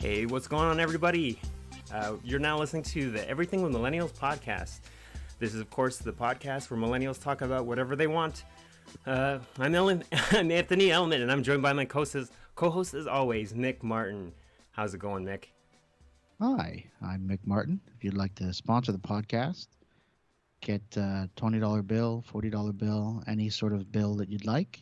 Hey, what's going on, everybody? You're now listening to the Everything with Millennials podcast. This is, of course, the podcast where millennials talk about whatever they want. I'm Anthony Elman, and I'm joined by my co-host as always, Mick Martin. How's it going, Mick? Hi, I'm Mick Martin. If you'd like to sponsor the podcast, get a $20 bill, $40 bill, any sort of bill that you'd like.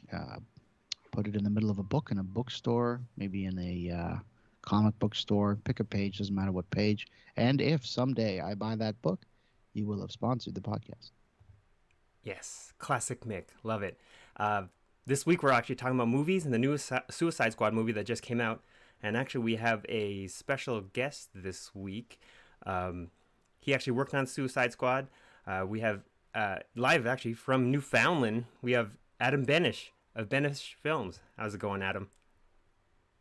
Put it in the middle of a book in a bookstore, maybe in a comic book store. Pick a page, doesn't matter what page. And if someday I buy that book, you will have sponsored the podcast. Yes, classic Mick. Love it. This week we're actually talking about movies and the newest Suicide Squad movie that just came out. And actually we have a special guest this week. He actually worked on Suicide Squad. We have live actually from Newfoundland, we have Adam Benish of Benish Films. How's it going, Adam?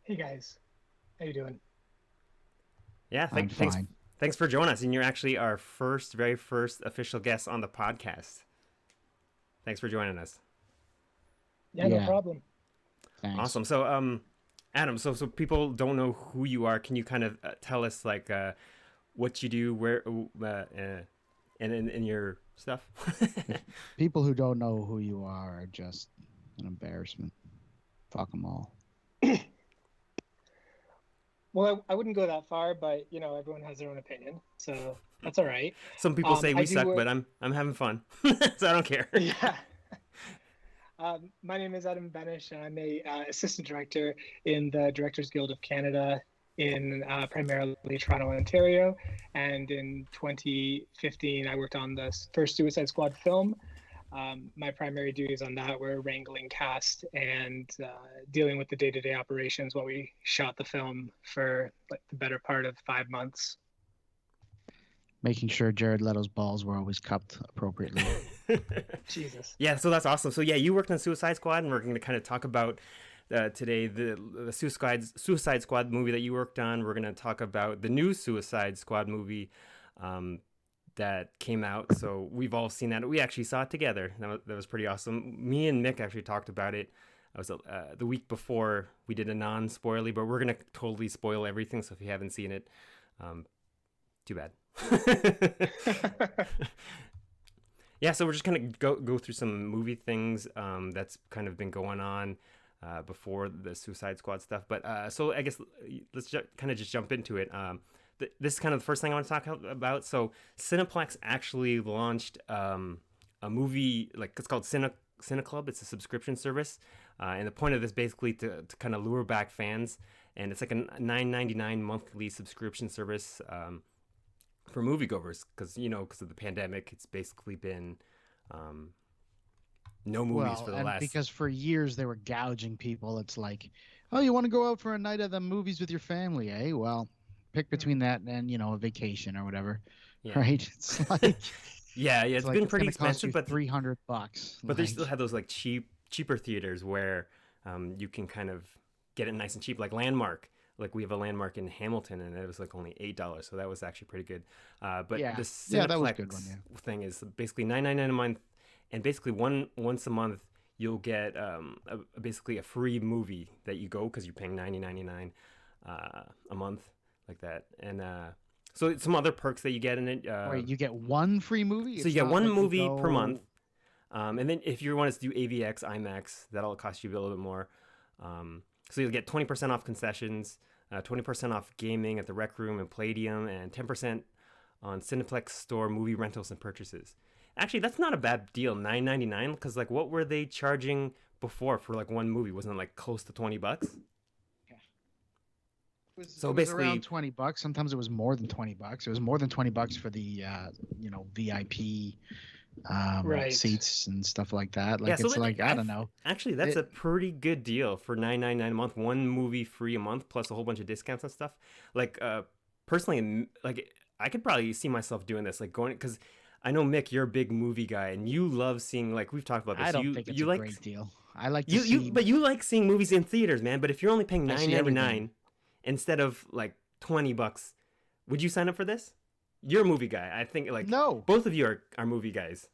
Hey guys, how you doing? Yeah, thanks for joining us. And you're actually our very first official guest on the podcast. Thanks for joining us. Yeah, no problem. Thanks. Awesome. So, Adam, so people don't know who you are. Can you kind of tell us like what you do, where, and your stuff? People who don't know who you are just an embarrassment. Fuck them all. Well, I wouldn't go that far, but you know, everyone has their own opinion, so that's all right. Some people say we suck, but I'm having fun, so I don't care. Yeah. My name is Adam Benish, and I'm a assistant director in the Directors Guild of Canada in primarily Toronto, Ontario. And in 2015, I worked on the first Suicide Squad film. My primary duties on that were wrangling cast and dealing with the day-to-day operations while we shot the film for like the better part of 5 months. Making sure Jared Leto's balls were always cupped appropriately. Jesus. Yeah, so that's awesome. So yeah, you worked on Suicide Squad, and we're going to kind of talk about today the Suicide Squad movie that you worked on. We're going to talk about the new Suicide Squad movie that came out. So we've all seen that. We actually saw it together. That was pretty awesome. Me and Mick actually talked about it. I was the week before we did a non-spoiler, but we're going to totally spoil everything. So if you haven't seen it, too bad. Yeah, so we're just gonna go through some movie things that's kind of been going on before the Suicide Squad stuff. But so I guess let's kind of just jump into it. This is kind of the first thing I want to talk about. So Cineplex actually launched a movie, like it's called Cineclub. It's a subscription service, and the point of this basically to kind of lure back fans. And it's like a $9.99 monthly subscription service for moviegoers, because of the pandemic, it's basically been no movies for the last. Because for years they were gouging people. It's like, oh, you want to go out for a night of the movies with your family, eh? Well, pick between that and a vacation or whatever, right? It's like yeah, it's like been pretty expensive, but $300. But they still have those like cheaper theaters where you can kind of get it nice and cheap, like Landmark. Like we have a Landmark in Hamilton, and it was like only $8, so that was actually pretty good. But the Cineplex thing is basically $9.99 a month, and basically once a month you'll get basically a free movie that you go because you're paying $90.99 a month like that, and so some other perks that you get in it. Wait, you get one free movie? So you get one movie per month, and then if you want to do AVX, IMAX, that'll cost you a little bit more. So you'll get 20% off concessions, 20% off gaming at the Rec Room and Palladium, and 10% on Cineplex store movie rentals and purchases. Actually, that's not a bad deal, $9.99, because like what were they charging before for like one movie? Wasn't it like close to $20? Yeah. It was around $20. Sometimes it was more than $20. It was more than $20 for the VIP seats and stuff like that. Like, yeah, so I don't know. Actually, that's a pretty good deal for $9.99 a month. One movie free a month plus a whole bunch of discounts and stuff. Like, personally, like I could probably see myself doing this, like going, because I know Mick, you're a big movie guy, and you love seeing, like we've talked about this. I don't think it's a great deal. I like but you like seeing movies in theaters, man. But if you're only paying $9.99 instead of like $20, would you sign up for this? You're a movie guy. I think like no. Both of you are movie guys.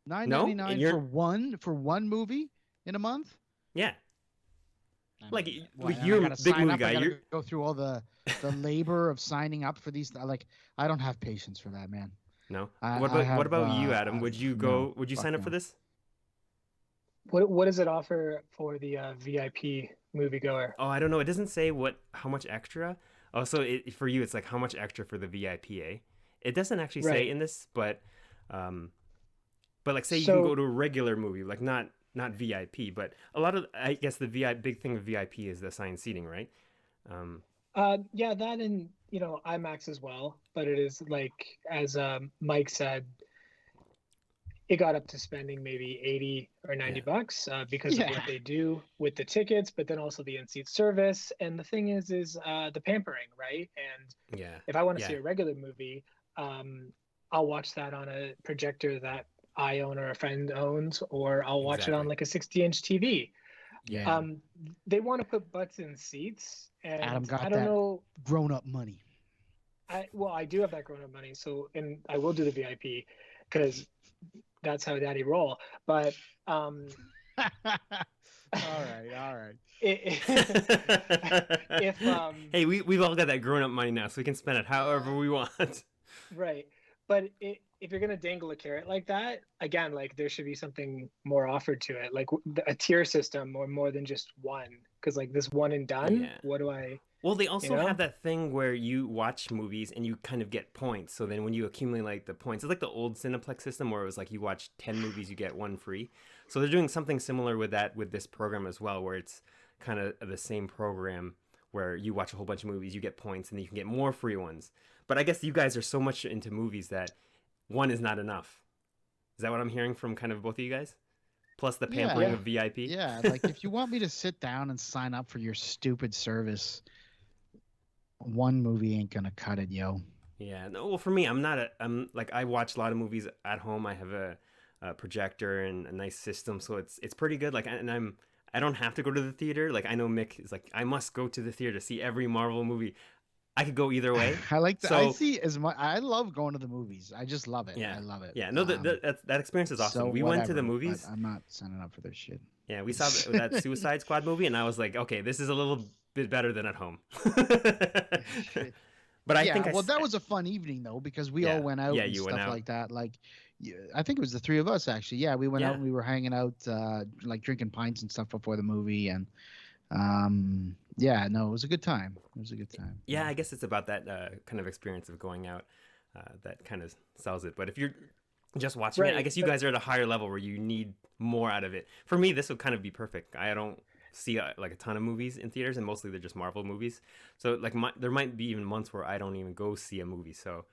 $9.99 for one movie in a month? Yeah. Like, What, and I you're a gotta big sign movie up. guy. I gotta You're go through all the labor of signing up for these. Like, I don't have patience for that, man. no. I What have about you, Adam? Would you no. go? Would you Fuck sign up for no. this? What does it offer for the VIP moviegoer? Oh, I don't know. It doesn't say how much extra. Oh, so for you, it's like how much extra for the VIP, eh? It doesn't actually say Right. in this, um, but like say you can go So to a regular movie, like not VIP, but a lot of I guess the VIP big thing with VIP is the assigned seating, right? Um, yeah, that and IMAX as well. But it is like as Mike said, it got up to spending maybe 80 or 90 yeah, bucks because of what Yeah. they do with the tickets, but then also the in-seat service. And the thing is the pampering, right? And yeah, if I want to yeah, see a regular movie, I'll watch that on a projector that I own or a friend owns, or I'll watch it on exactly. like a 60-inch TV. Yeah, Yeah. They want to put butts in seats, Adam and I got don't that know. grown-up money. I do have that grown-up money, so and I will do the VIP because that's how daddy roll. But um, All right, all right. if hey, we've all got that grown up money now, so we can spend it however we want. right, but if you're gonna dangle a carrot like that, again, like there should be something more offered to it, like a tier system or more than just one. Because like this one and done, Yeah. what do I, Well, they you also have know? that thing where you watch movies and you kind of get points. So then when you accumulate like the points, it's like the old Cineplex system where it was like you watch 10 movies, you get one free. So they're doing something similar with that with this program as well, where it's kind of the same program where you watch a whole bunch of movies, you get points, and then you can get more free ones. But I guess you guys are so much into movies that one is not enough. Is that what I'm hearing from kind of both of you guys? Plus the pampering Yeah. Yeah. of VIP? Yeah, like if you want me to sit down and sign up for your stupid service, one movie ain't gonna cut it, yo. Yeah, no, well, for me, I'm like I watch a lot of movies at home. I have a projector and a nice system, so it's pretty good. Like, and I don't have to go to the theater. Like, I know Mick is like, I must go to the theater to see every Marvel movie. I could go either way. I like to, I So see as much. I love going to the movies. I just love it. yeah, I love it. yeah, no, that experience is So awesome. We went to the whatever, but movies. I'm not signing up for this shit. Yeah, we saw that Suicide Squad movie, and I was like, okay, this is a little bit better than at home. But I think Yeah, well, that was a fun evening though because we all yeah, went out yeah, and you went stuff out. like that. Like, I think it was the three of us actually. Yeah, we went out Yeah. and we were hanging out, like drinking pints and stuff before the movie, and yeah, no, it was a good time. It was a good time. Yeah, I guess it's about that kind of experience of going out that kind of sells it. But if you're just watching it, I Right, guess you but guys are at a higher level where you need more out of it. For me, this would kind of be perfect. I don't see like a ton of movies in theaters, and mostly they're just Marvel movies. So like there might be even months where I don't even go see a movie. So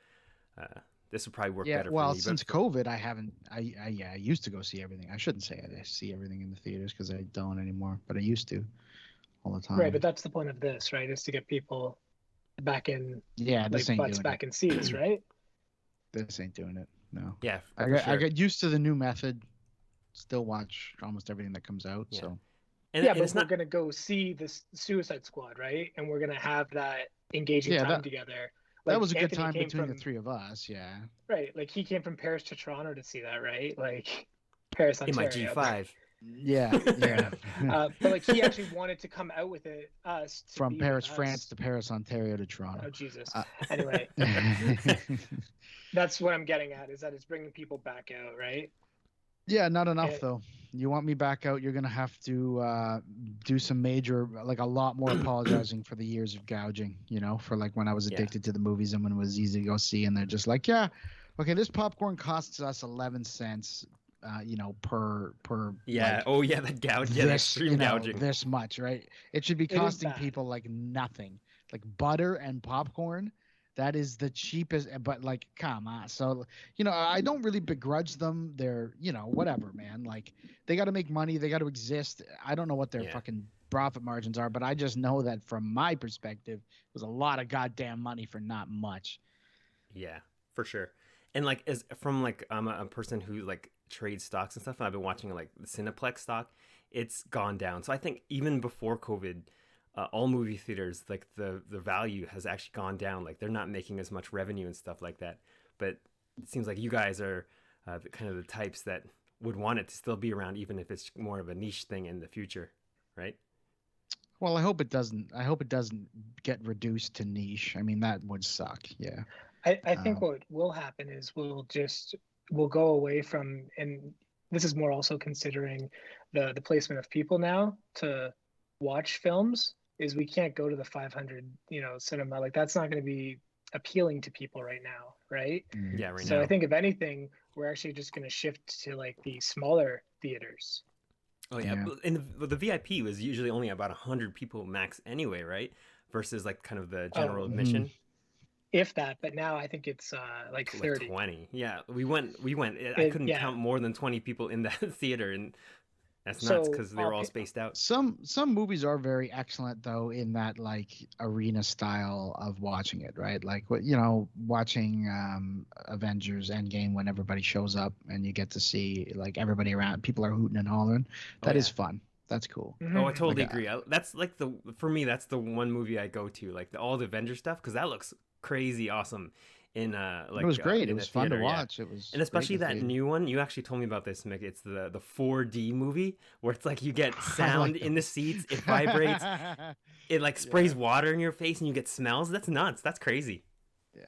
this would probably work Yeah, better for well, me. since COVID, I haven't. I used to go see everything. I shouldn't say I see everything in the theaters because I don't anymore, but I used to all the right, time. but that's the point of this, right? Is to get people back in, Yeah, this like ain't butts doing it. back in seats, right? This ain't doing it. No, Yeah, I for got I sure. got used to the new method. Still watch almost everything that comes out. Yeah, So Yeah, and but it's we're not. gonna go see this Suicide Squad, right? And we're gonna have that engaging yeah, time that together. that Like was a good Anthony time came between the from, three of us. Yeah. right, like he came from Paris to Toronto to see that, right? Like Paris, In my Ontario. G5. Yeah, Fair yeah. enough. But like he actually wanted to come out with it, us to From be with Paris, France us. to Paris, Ontario to Toronto. Oh Jesus. Uh, Anyway, that's what I'm getting at is that it's bringing people back out, right? yeah, not enough And though. You want me back out? You're gonna have to do some major, like a lot more apologizing for the years of gouging. You know, for like when I was Yeah. addicted to the movies and when it was easy to go see, and they're just like, yeah, okay, this popcorn costs us 11 cents. You know, per Yeah. like Oh yeah, that gouge. Yeah, the this, extreme you know, gouging. this much, right? It should be it is costing bad. people like nothing, like butter and popcorn. That is the cheapest, but like, come on. So, you know, I don't really begrudge them. They're, you know, whatever, man. Like, they got to make money. They got to exist. I don't know what their Yeah. fucking profit margins are, but I just know that from my perspective, it was a lot of goddamn money for not much. Yeah, for sure. And like as from like I'm a person who like trades stocks and stuff, and I've been watching like the Cineplex stock. It's gone down. So I think even before COVID, all movie theaters like the value has actually gone down. Like they're not making as much revenue and stuff like that. But it seems like you guys are kind of the types that would want it to still be around, even if it's more of a niche thing in the future, right? Well, I hope it doesn't. I hope it doesn't get reduced to niche. I mean, that would suck. Yeah. I think Um, what will happen is we'll go away from, and this is more also considering the placement of people now to watch films, is we can't go to the 500 cinema, like that's not going to be appealing to people right now, right? mm, Yeah, right So I now. think if anything, we're actually just going to shift to like the smaller theaters. Oh yeah, yeah. and the VIP was usually only about 100 people max anyway, right? Versus like kind of the general Oh, Hmm. admission, if that, but now I think it's like like 30. 20. Yeah, we went. I It, couldn't yeah. count more than 20 people in that theater, and that's nuts So because they were all spaced out. Some movies are very excellent though in that like arena style of watching it, right? Like what watching Avengers Endgame when everybody shows up and you get to see like everybody around, people are hooting and hollering. Oh That is yeah. fun. That's cool. Oh, I mhm. Like totally agree. That's like for me, that's the one movie I go to, like all the Avengers stuff, because that looks crazy awesome in it was great. It in a was fun to theater. Yeah, watch. It was and great especially in the that theater. new one. You actually told me about this, Mick. It's the 4D movie where it's like you get I sound like in the those. seats, it vibrates, it like sprays Yeah. water in your face, and you get smells. That's nuts. That's crazy. Yeah.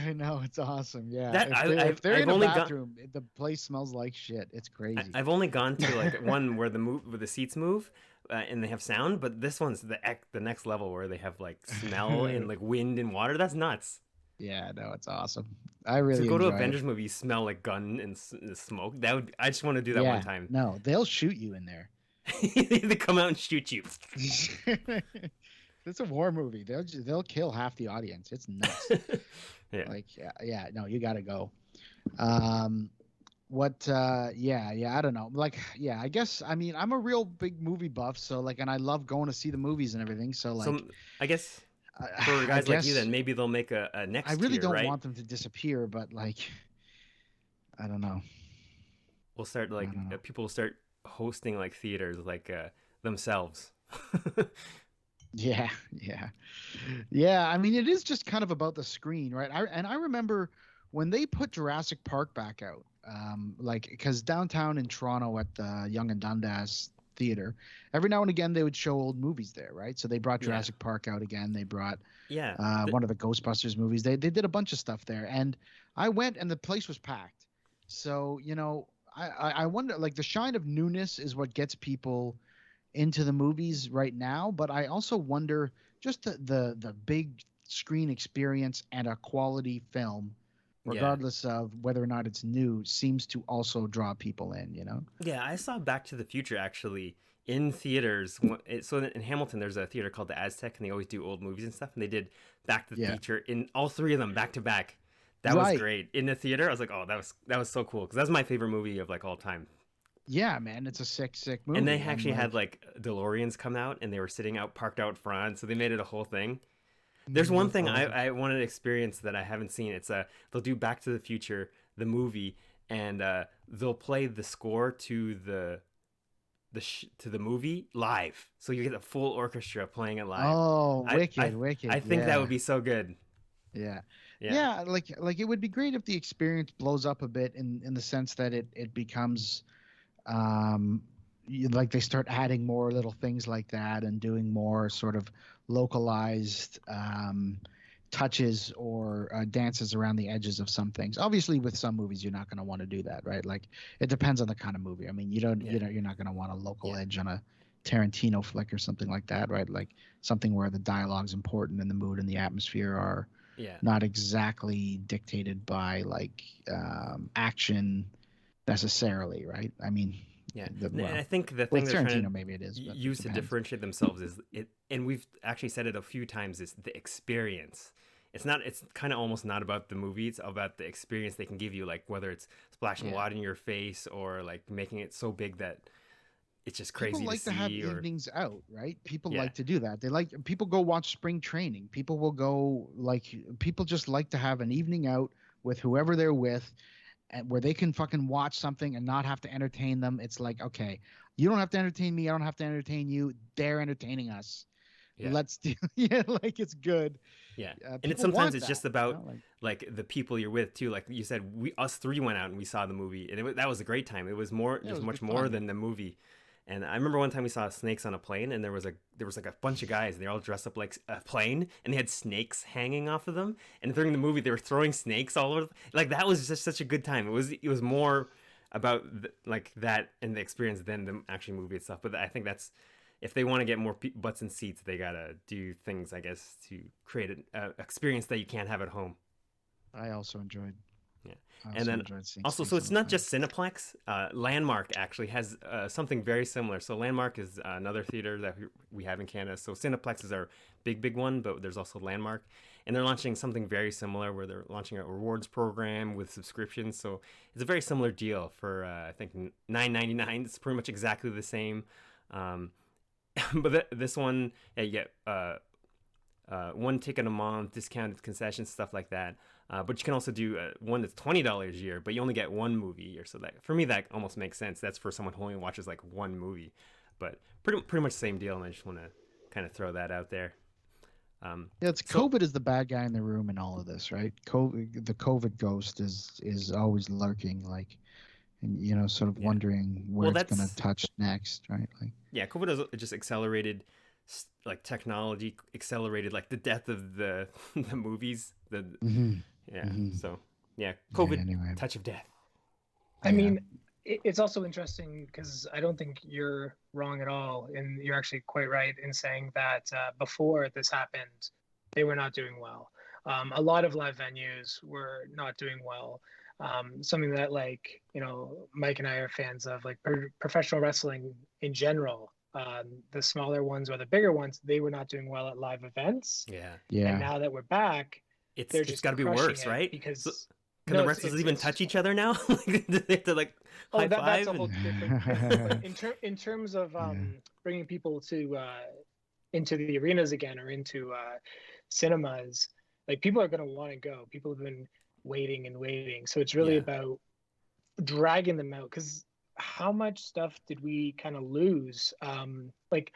I know, it's awesome. Yeah. That If they're I've in a only gone. bathroom, the place smells like shit. It's crazy. I've only gone to like one where where the seats move and they have sound, but this one's the next level where they have like smell and like wind and water. That's nuts. Yeah, no, it's awesome. I To really go to enjoy it. Avengers movie, smell like gun and smoke. That would I just want to do that one Yeah, time. no, they'll shoot you in there. They come out and shoot you. It's a war movie. They'll kill half the audience. It's nuts. Yeah. Like yeah, no, you got to go. Um, what? Yeah, I don't know. Like, yeah, I guess. I mean, I'm a real big movie buff, so like, and I love going to see the movies and everything. So like, So I guess for I guys like you, guess then maybe they'll make a I next really tier, don't right? want them to disappear, but like, I don't know. We'll start I like don't know. people will start hosting like theaters like themselves. Yeah, yeah, yeah. I mean, it is just kind of about the screen, right? I remember when they put Jurassic Park back out, like because downtown in Toronto at the Yonge and Dundas Theater, every now and again they would show old movies there, right? So they brought Yeah, Jurassic Park out again. They brought yeah. one of the Ghostbusters movies. They did a bunch of stuff there, and I went and the place was packed. So I wonder, like the shine of newness is what gets people into the movies right now, but I also wonder just the big screen experience and a quality film, Yeah. regardless of whether or not it's new, seems to also draw people in. Yeah, I saw Back to the Future actually in theaters. So in Hamilton, there's a theater called the Aztec, and they always do old movies and stuff. And they did Back to the Yeah. Future in all three of them back to back. That was Right. great in the theater. I was like, oh, that was so cool because that's my favorite movie of like all time. Yeah, man, it's a sick And they movie. And actually had like, like DeLoreans come out, and they were sitting out parked out front, so they made it a whole thing. There's one that's thing awesome. I wanted to experience that I haven't seen. It's they'll do Back to the Future the movie, and they'll play the score to to the movie live, so you get a full orchestra playing it live. Oh, I I I wicked. think that Yeah. would be so good. Yeah. Yeah, Yeah, like it would be great if the experience blows up a bit in the sense that it becomes um like they start adding more little things like that and doing more sort of localized touches or dances around the edges of some things. Obviously with some movies you're not going to want to do that, right? Like it depends on the kind of movie. I mean, yeah, you're not going to want a local yeah, edge on a Tarantino flick or something like that, right? Like something where the dialogue's important and the mood and the atmosphere are yeah. not exactly dictated by like action necessarily, right? I mean, Yeah, and well, I think the thing with they're trying Tarantino to maybe it is, but it use to depends. differentiate themselves is it, and we've actually said it a few times, is the experience. It's not. It's kind of almost not about the movie. It's about the experience they can give you, like whether it's splashing Yeah, water in your face or like making it so big that it's just people crazy to like to have see. Or evenings out, right? People yeah, like to do that. They like people go watch spring training. People will go like people just like to have an evening out with whoever they're with and where they can fucking watch something and not have to entertain them. It's like, okay, you don't have to entertain me. I don't have to entertain you. They're entertaining us. yeah, Let's do, yeah, like it's good. yeah. And it's People sometimes want it's that, just about like, like the people you're with too. Like you said, us three went out and we saw the movie, and that was a great time. It was more, yeah, it just was much good more fun. than the movie. And I remember one time we saw snakes on a plane, and there was like a bunch of guys, and they all dressed up like a plane, and they had snakes hanging off of them. And during the movie, they were throwing snakes all over. Like that was just such a good time. It was more about like that and the experience than the actual movie itself. But I think that's, if they want to get more butts in seats, they gotta do things, I guess, to create an experience that you can't have at home. I also enjoyed. Yeah, I and then enjoyed seeing also, snakes so on it's the not plane. just Cineplex. Landmark actually has something very similar. So Landmark is another theater that we have in Canada. So Cineplex is our big one, but there's also Landmark, and they're launching something very similar where they're launching a rewards program with subscriptions. So it's a very similar deal for I think $9.99. It's pretty much exactly the same. But this one, yeah, you get one ticket a month, discounted concessions, stuff like that. But you can also do one that's $20 a year, but you only get one movie a year. So that, for me, that almost makes sense. That's for someone who only watches like one movie. But pretty much the same deal, and I just want to kind of throw that out there. Yeah, it's COVID is the bad guy in the room in all of this, right? The COVID ghost is always lurking, like, and sort of wondering where it's going to touch next, right? Like, yeah, COVID has just accelerated, like technology accelerated like the death of the movies. So yeah, COVID, anyway. touch of death. I mean, it's also interesting because I don't think you're wrong at all, and you're actually quite right in saying that before this happened, they were not doing well. A lot of live venues were not doing well. Something that, like, Mike and I are fans of, like professional wrestling in general. The smaller ones or the bigger ones, they were not doing well at live events. Yeah. And now that we're back, it's got to be worse, right? Because can the wrestlers even touch each other now? They have to like high five. That's a whole different thing. But in terms of bringing people to into the arenas again, or into cinemas, like, people are going to want to go. People have been waiting and waiting, so it's really about dragging them out. Because how much stuff did we kind of lose? Like,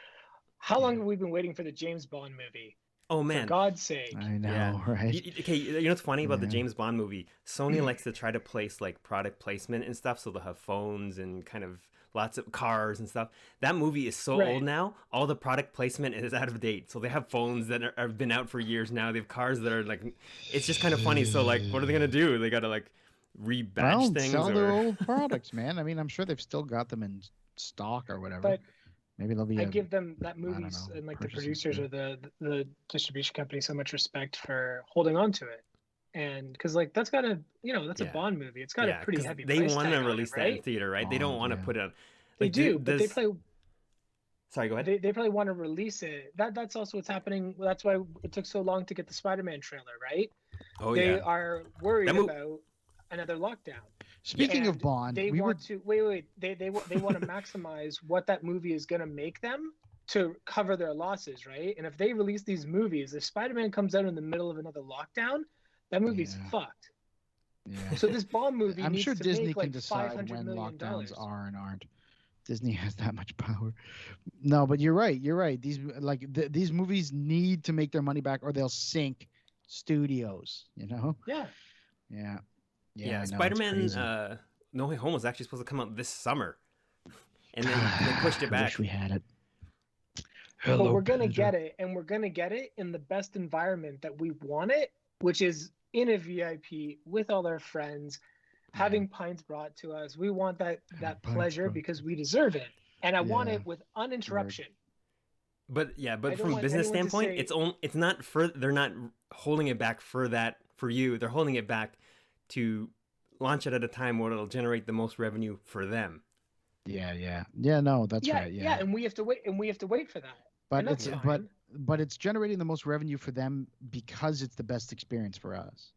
how long have we been waiting for the James Bond movie? Oh man, for God's sake! I know, right? Okay, you know what's funny about the James Bond movie? Sony likes to try to place like product placement and stuff, so they'll have phones and kind of lots of cars and stuff. That movie is so old now. All the product placement is out of date. So they have phones that have been out for years now. They have cars that are like, it's just kind of funny. So like, what are they gonna do? They gotta like rebadge things, sell their old products, man. I mean, I'm sure they've still got them in stock or whatever. But maybe they'll be. I give them, that movies and like the producers or the distribution company, so much respect for holding on to it, and because like that's got a that's a Bond movie. It's got a pretty heavy. They want to release that in theater, right? They don't want to put it on. Like, they do, but they play. Sorry, go ahead. They probably want to release it. That's also what's happening. That's why it took so long to get the Spider-Man trailer, right? They are worried about another lockdown. Speaking of Bond, they want to wait. They want to maximize what that movie is going to make them to cover their losses, right? And if they release these movies, if Spider-Man comes out in the middle of another lockdown, that movie's fucked. Yeah. So this Bond movie, I'm sure Disney can like decide when lockdowns are and aren't. Disney has that much power. No, but you're right. These these movies need to make their money back, or they'll sink studios. Yeah, Spider-Man No Way Home was actually supposed to come out this summer, and then they pushed it back. I wish we had it. But we're gonna get it, and we're gonna get it in the best environment that we want it, which is in a VIP with all our friends, having pints brought to us. We want that pleasure because we deserve it, and I want it with uninterruption. But from a business standpoint, it's not for, they're not holding it back for you. They're holding it back to launch it at a time where it'll generate the most revenue for them. Yeah. No, that's right. Yeah, and we have to wait for that. But it's generating the most revenue for them because it's the best experience for us.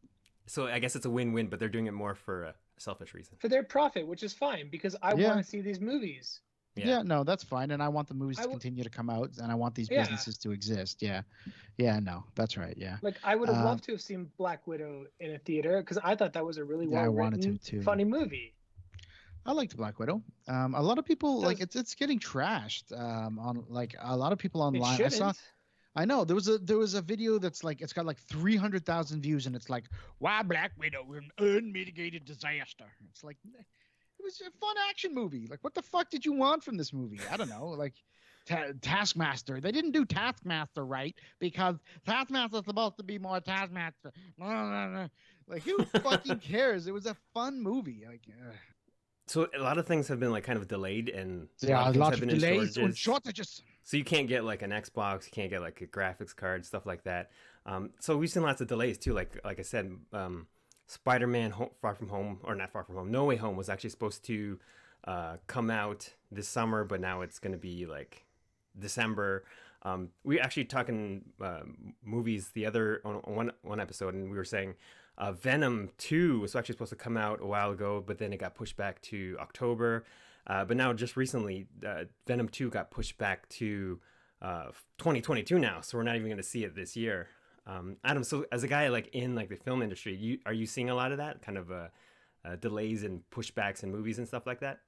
So I guess it's a win-win, but they're doing it more for a selfish reason. For their profit, which is fine, because I want to see these movies. Yeah, no, that's fine, and I want the movies to continue to come out, and I want these businesses to exist. Yeah, no, that's right. Yeah, like I would have loved to have seen Black Widow in a theater because I thought that was a really well-written, funny movie. I liked Black Widow. A lot of people it's getting trashed. On like a lot of people online. I know there was a video that's like it's got like 300,000 views, and it's like, why Black Widow, an unmitigated disaster. It's like, It was a fun action movie. Like, what the fuck did you want from this movie? I don't know. Like, Taskmaster. They didn't do Taskmaster right because Taskmaster's supposed to be more Taskmaster. Like, who fucking cares? It was a fun movie. Like, So a lot of things have been like kind of delayed, and a there lot are of things lots have of been in delays and shortages. shortages. So you can't get like an Xbox, you can't get like a graphics card, stuff like that. So we've seen lots of delays too. Like I said, Spider-Man Far From Home, or not Far From Home, No Way Home was actually supposed to come out this summer, but now it's going to be like December. We actually talking movies the other on one episode, and we were saying Venom 2 was actually supposed to come out a while ago, but then it got pushed back to October. But now, just recently, Venom 2 got pushed back to 2022 now, so we're not even going to see it this year. Adam, so as a guy like in like the film industry, are you seeing a lot of that kind of delays and pushbacks in movies and stuff like that?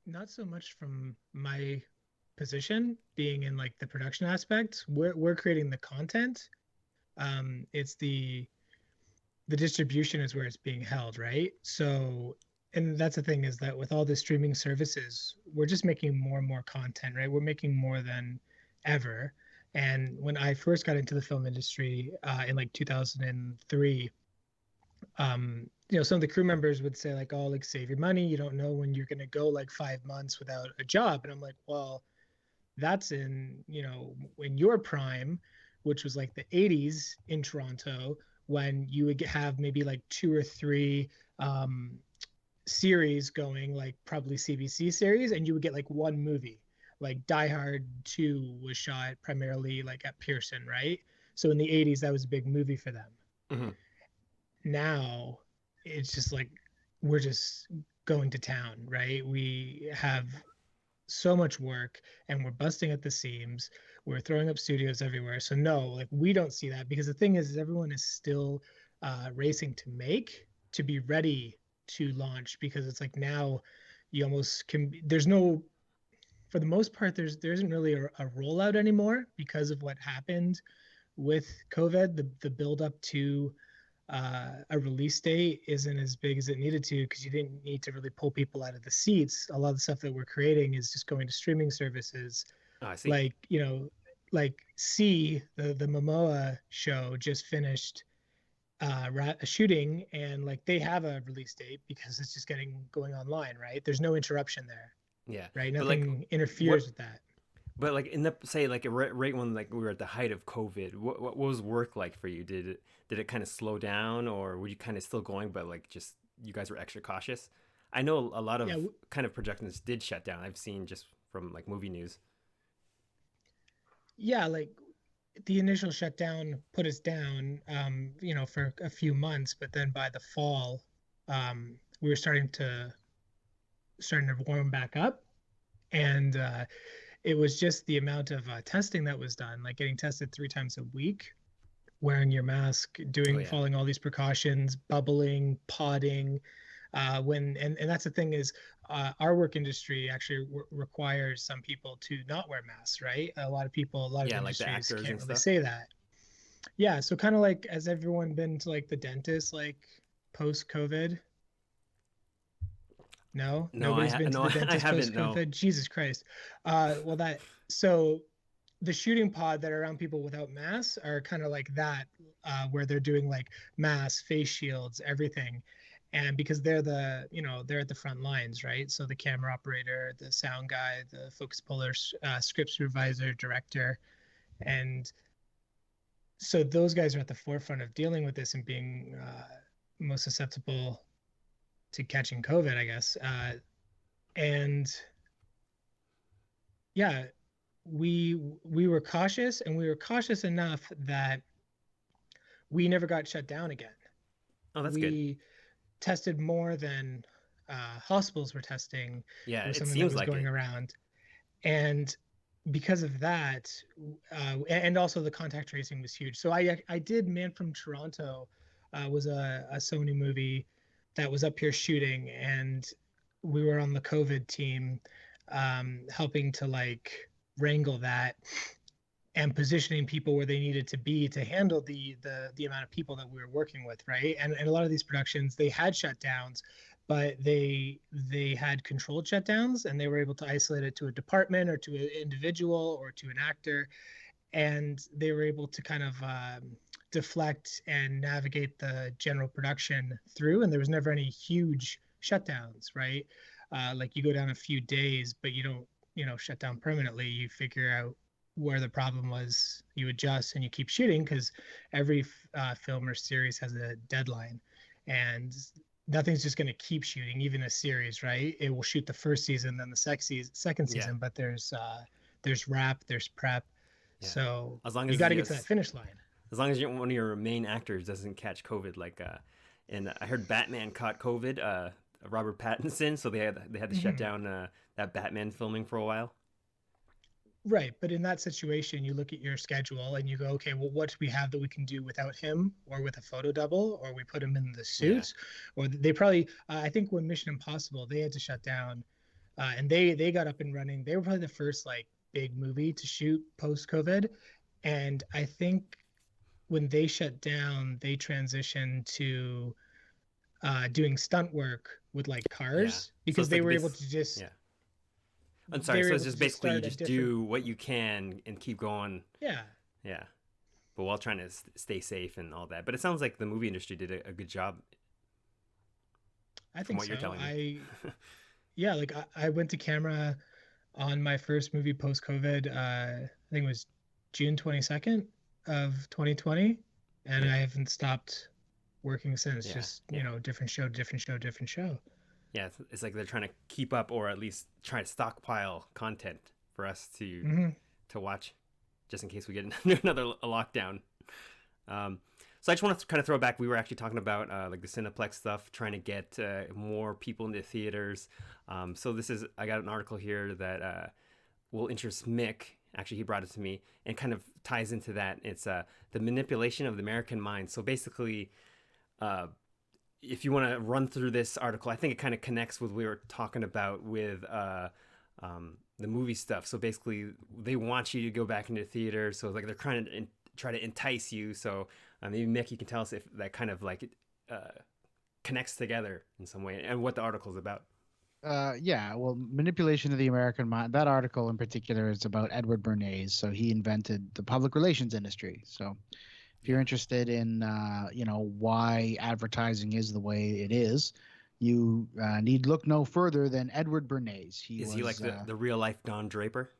Not so much from my position being in like the production aspect. We're creating the content. It's the distribution is where it's being held, right? So, and that's the thing, is that with all the streaming services, we're just making more and more content, right? We're making more than ever. And when I first got into the film industry in like 2003, some of the crew members would say like, "Oh, like save your money. You don't know when you're gonna go like 5 months without a job." And I'm like, well, that's in your prime, which was like the 80s in Toronto, when you would have maybe like two or three series going, like probably CBC series, and you would get like one movie. Like Die Hard 2 was shot primarily like at Pearson, right? So in the 80s, that was a big movie for them. Mm-hmm. Now it's just like we're just going to town, right? We have so much work and we're busting at the seams. We're throwing up studios everywhere. So no, like we don't see that, because the thing is everyone is still racing to be ready to launch, because it's like now you almost can, there's no, for the most part, there isn't really a rollout anymore because of what happened with COVID. The build up to a release date isn't as big as it needed to, because you didn't need to really pull people out of the seats. A lot of the stuff that we're creating is just going to streaming services. Oh, I see. Like, like the Momoa show just finished a shooting, and like they have a release date because it's just going online, right? There's no interruption there, Yeah, right? but like, Nothing interferes with that. But like in the say like right when like we were at the height of COVID, what was work like for you? Did it kind of slow down, or were you kind of still going, but like just you guys were extra cautious? I know a lot of kind of projections did shut down. I've seen just from like movie news. Yeah, like the initial shutdown put us down, for a few months, but then by the fall, we were starting to warm back up, and it was just the amount of testing that was done, like getting tested 3 times a week, wearing your mask, following all these precautions, bubbling, podding. And that's the thing, is our work industry actually requires some people to not wear masks, right? A lot of Like the industries actors can't and really stuff. say that. Yeah, so kind of like, has everyone been to like the dentist like post COVID? No, No, nobody's been to the I dentist post haven't. No. COVID. Jesus Christ. Well, so the shooting pod that are around people without masks are kind of like that, where they're doing like masks, face shields, everything. And because they're at the front lines, right? So the camera operator, the sound guy, the focus puller, script supervisor, director, and so those guys are at the forefront of dealing with this and being most susceptible to catching COVID, I guess. And yeah, we were cautious, and we were cautious enough that we never got shut down again. Oh, that's good. We tested more than hospitals were testing. Yeah, It was it something that seems was like going it. around, and because of that, and also the contact tracing was huge. So I did Man from Toronto, was a Sony movie that was up here shooting, and we were on the COVID team, helping to like wrangle that. and positioning people where they needed to be to handle the amount of people that we were working with, right? And a lot of these productions, they had shutdowns, but they had controlled shutdowns, and they were able to isolate it to a department or to an individual or to an actor, and they were able to kind of deflect and navigate the general production through, and there was never any huge shutdowns, right? Like you go down a few days, but you don't, shut down permanently. You figure out where the problem was, you adjust, and you keep shooting, because every film or series has a deadline, and nothing's just going to keep shooting. Even a series, right? It will shoot the first season, then the second season, but there's wrap, there's prep, so as long you as got to get to that finish line. As long as one of your main actors doesn't catch COVID, like and I heard Batman caught COVID, Robert Pattinson, so they had to shut down that Batman filming for a while. Right, but in that situation, you look at your schedule and you go, okay, well, what do we have that we can do without him, or with a photo double, or we put him in the suits, or they probably, I think when Mission Impossible, they had to shut down, and they got up and running. They were probably the first like big movie to shoot post-COVID, and I think when they shut down, they transitioned to doing stunt work with like cars, because they were able to just. Yeah. I'm sorry. So it's just basically you just do what you can and keep going. Yeah. Yeah. But while trying to stay safe and all that. But it sounds like the movie industry did a good job. I think what so. You're telling me. Yeah, like I went to camera on my first movie post-COVID. I think it was June 22nd of 2020, and I haven't stopped working since. Just different show. Yeah, it's like they're trying to keep up, or at least try to stockpile content for us to watch, just in case we get another lockdown. So I just want to kind of throw it back. We were actually talking about like the Cineplex stuff, trying to get more people into theaters. So I got an article here that will interest Mick. Actually, he brought it to me, and kind of ties into that. It's the manipulation of the American mind. So basically, if you want to run through this article, I think it kind of connects with what we were talking about with the movie stuff. So basically, they want you to go back into theater. So like they're trying to try to entice you. So maybe Mick, you can tell us if that kind of like connects together in some way, and what the article is about. Yeah, well, manipulation of the American mind. That article in particular is about Edward Bernays. So he invented the public relations industry. So if you're interested in, why advertising is the way it is, you need look no further than Edward Bernays. He like the real life Don Draper?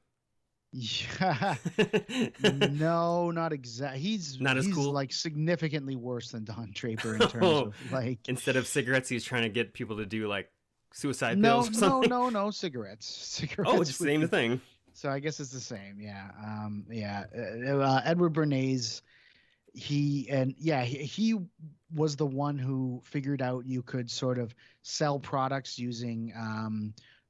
Yeah, no, not exactly. He's cool. Like significantly worse than Don Draper in terms of like. Instead of cigarettes, he's trying to get people to do like suicide pills or something. No, cigarettes. Oh, it's the same thing. So I guess it's the same. Yeah. Edward Bernays. He was the one who figured out you could sort of sell products using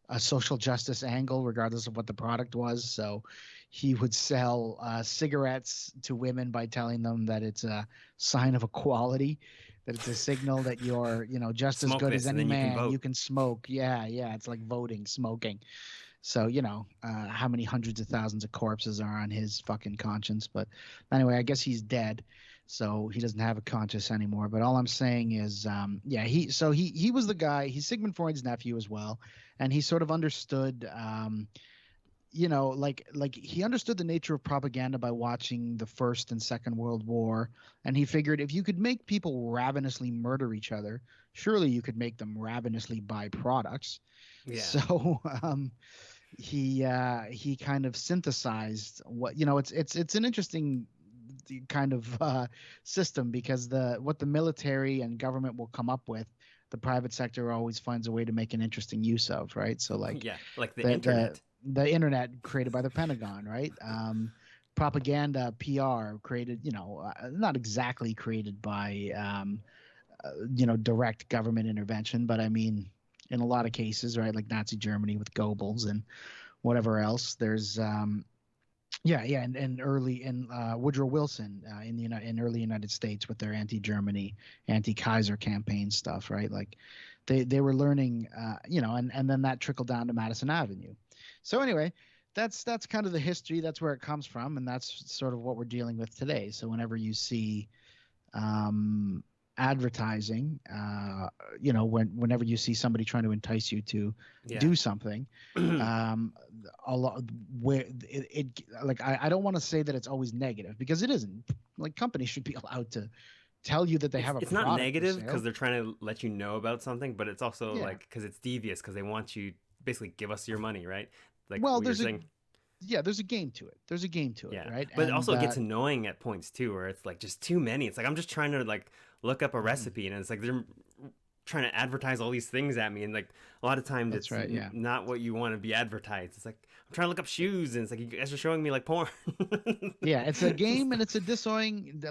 a social justice angle, regardless of what the product was. So he would sell cigarettes to women by telling them that it's a sign of equality, that it's a signal that you're, just as good as any man. You can smoke. Yeah. It's like voting, smoking. So, how many hundreds of thousands of corpses are on his fucking conscience. But anyway, I guess he's dead, so he doesn't have a conscience anymore. But all I'm saying is, he was the guy. He's Sigmund Freud's nephew as well. And he sort of understood, like he understood the nature of propaganda by watching the First and Second World War. And he figured if you could make people ravenously murder each other, surely you could make them ravenously buy products. Yeah. So he kind of synthesized what it's an interesting kind of system, because what the military and government will come up with, the private sector always finds a way to make an interesting use of, right? So like the internet. The internet created by the Pentagon, right? Propaganda, PR created, not exactly created by direct government intervention, but I mean, in a lot of cases, right, like Nazi Germany with Goebbels and whatever else. There's and Woodrow Wilson in early United States with their anti-Germany, anti-Kaiser campaign stuff, right? Like they were learning, and then that trickled down to Madison Avenue. So anyway, that's kind of the history. That's where it comes from, and that's sort of what we're dealing with today. So whenever you see advertising, whenever you see somebody trying to entice you to do something, a lot where I don't want to say that it's always negative, because it isn't. Like, companies should be allowed to tell you that they have a it's product not negative for sale. because they're trying to let you know about something, but it's also like because it's devious, because they want you basically give us your money, right? Like, well, what you're there's saying. there's a game to it. There's a game to it, right? But and also it gets annoying at points too, where it's like just too many. It's like I'm just trying to like look up a recipe, and it's like they're trying to advertise all these things at me, and like a lot of times it's not what you want to be advertised. It's like I'm trying to look up shoes, and it's like you guys are showing me like porn. Yeah, it's a game, and it's a dishonest,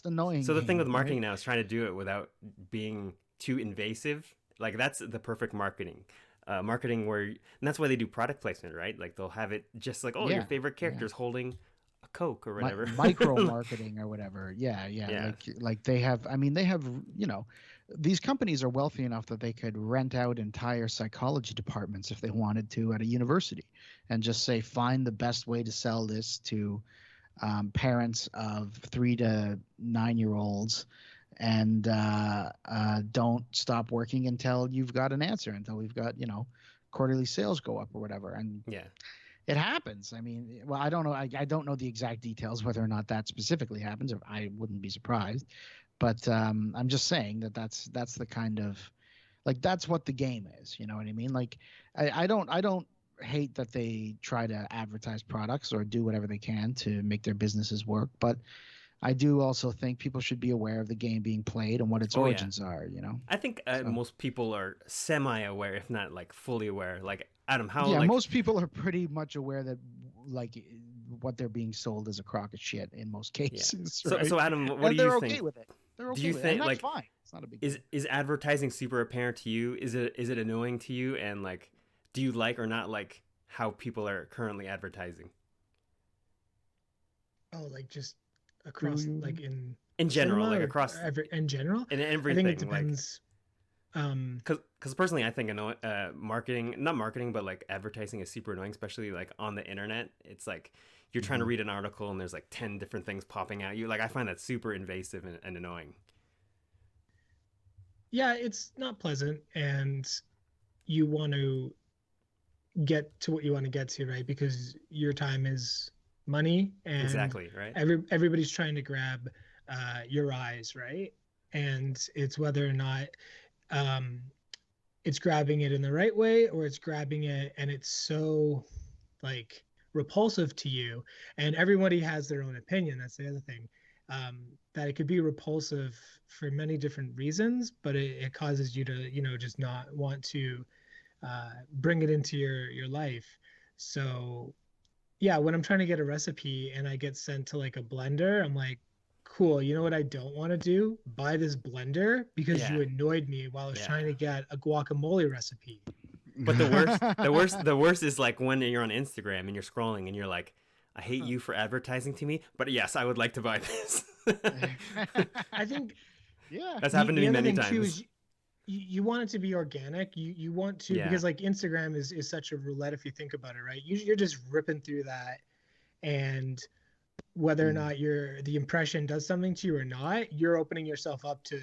annoying. So the thing game, with marketing right? now is trying to do it without being too invasive. Like, that's the perfect marketing. Marketing and that's why they do product placement, right? Like, they'll have it just like, your favorite character's holding a Coke or whatever. Micro marketing or whatever. Yeah. Like they have, these companies are wealthy enough that they could rent out entire psychology departments if they wanted to at a university, and just say, find the best way to sell this to parents of 3 to 9-year-olds, and don't stop working until you've got an answer, until we've got, quarterly sales go up or whatever. And it happens. I mean, well, I don't know. I don't know the exact details whether or not that specifically happens. I wouldn't be surprised, but I'm just saying that's the kind of, like, that's what the game is. You know what I mean? Like, I don't hate that they try to advertise products or do whatever they can to make their businesses work, but I do also think people should be aware of the game being played and what its origins are. I think most people are semi-aware, if not like fully aware. Like, Adam, most people are pretty much aware that, like, what they're being sold is a crock of shit in most cases. Yeah. Right? So Adam, what do you think? They're okay with it. They're okay do you with think, it. And that's like, fine? It's not a big deal. Is advertising super apparent to you? Is it annoying to you? And like, do you like or not like how people are currently advertising? Oh, like just across, like in general, like across in general. In everything. I think it depends. Because personally, I think not marketing, but like advertising is super annoying, especially like on the internet. It's like you're trying to read an article and there's like 10 different things popping at you. Like, I find that super invasive and annoying. Yeah, it's not pleasant, and you want to get to what you want to get to, right? Because your time is money, and exactly, right? Everybody's trying to grab your eyes, right? And it's whether or not it's grabbing it in the right way, or it's grabbing it and it's so like repulsive to you. And everybody has their own opinion. That's the other thing. That it could be repulsive for many different reasons, but it causes you to, just not want to bring it into your life. So yeah, when I'm trying to get a recipe and I get sent to like a blender, I'm like, cool, you know what I don't want to do? Buy this blender because you annoyed me while I was trying to get a guacamole recipe. But the worst is like when you're on Instagram and you're scrolling and you're like, I hate you for advertising to me, but yes, I would like to buy this. I think that's happened to me many times. Too is you want it to be organic. You want to, because like Instagram is such a roulette if you think about it, right? You're just ripping through that, and whether or not the impression does something to you or not, you're opening yourself up to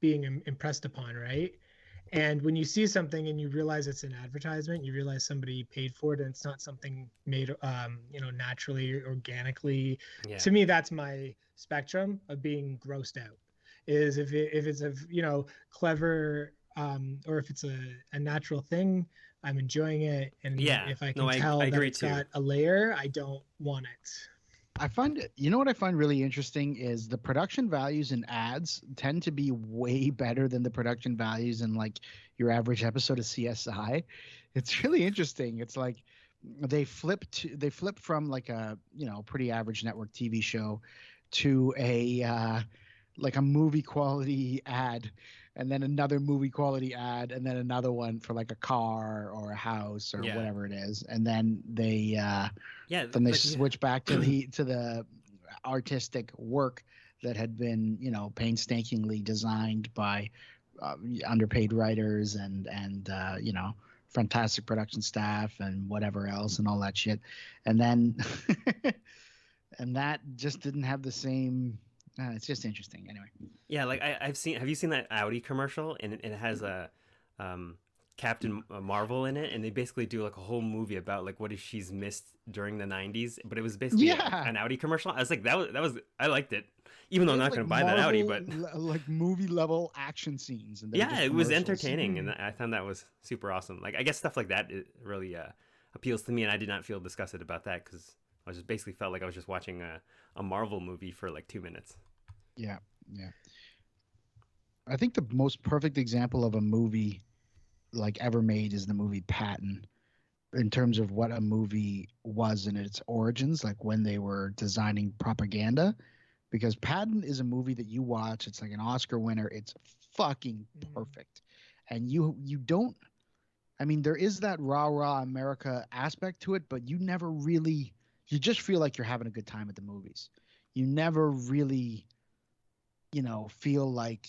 being impressed upon, right? And when you see something and you realize it's an advertisement, you realize somebody paid for it, and it's not something made naturally, organically. To me, that's my spectrum of being grossed out. Is if it's a clever or if it's a natural thing, I'm enjoying it, and if I can tell that it's got a layer, I don't want it. I find it, what I find really interesting is the production values in ads tend to be way better than the production values in like your average episode of CSI. It's really interesting. It's like they flip from like a pretty average network TV show to a like a movie quality ad, and then another movie quality ad, and then another one for like a car or a house or whatever it is, and then they switch back to the artistic work that had been painstakingly designed by underpaid writers and fantastic production staff and whatever else and all that shit, and then and that just didn't have the same. It's just interesting. Anyway. Yeah, like I've seen. Have you seen that Audi commercial? And it has a Captain Marvel in it, and they basically do like a whole movie about like what if she's missed during the '90s. But it was basically an Audi commercial. I was like, that was I liked it, even though I'm not like going to buy that Audi. But like movie level action scenes. And yeah, it was entertaining, and I found that was super awesome. Like I guess stuff like that it really appeals to me, and I did not feel disgusted about that because I just basically felt like I was just watching a Marvel movie for like 2 minutes. Yeah. I think the most perfect example of a movie like ever made is the movie Patton, in terms of what a movie was in its origins, like when they were designing propaganda. Because Patton is a movie that you watch, it's like an Oscar winner, it's fucking perfect. And you don't, I mean, there is that rah America aspect to it, but you never really, you just feel like you're having a good time at the movies. You never really, feel like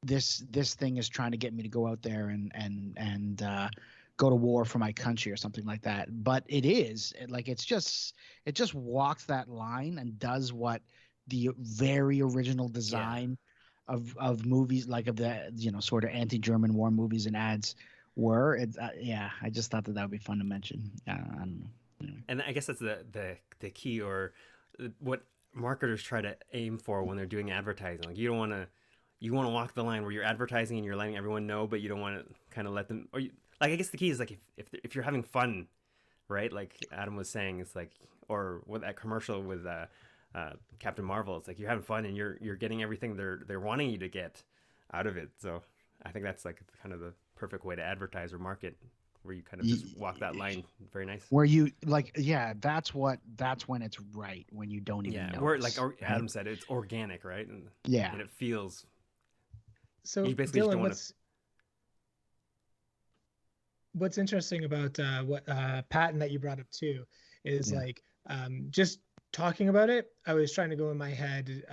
this thing is trying to get me to go out there and go to war for my country or something like that. But it is like it just walks that line and does what the very original design of movies, like of the sort of anti-German war movies and ads were. I just thought that would be fun to mention. I don't know. Anyway. And I guess that's the key, or what marketers try to aim for when they're doing advertising. Like you want to walk the line where you're advertising and you're letting everyone know, but you don't want to kind of let them, like, I guess the key is like if you're having fun, right? Like Adam was saying, it's like, or with that commercial with Captain Marvel, it's like you're having fun and you're getting everything they're wanting you to get out of it. So I think that's like kind of the perfect way to advertise or market, where you kind of just walk that line very nice. Where you that's when it's right, when you don't even know. Where like Adam said, it's organic, right? And it feels. So you basically Dylan, just don't want to. What's interesting about what Patton that you brought up too is like just talking about it, I was trying to go in my head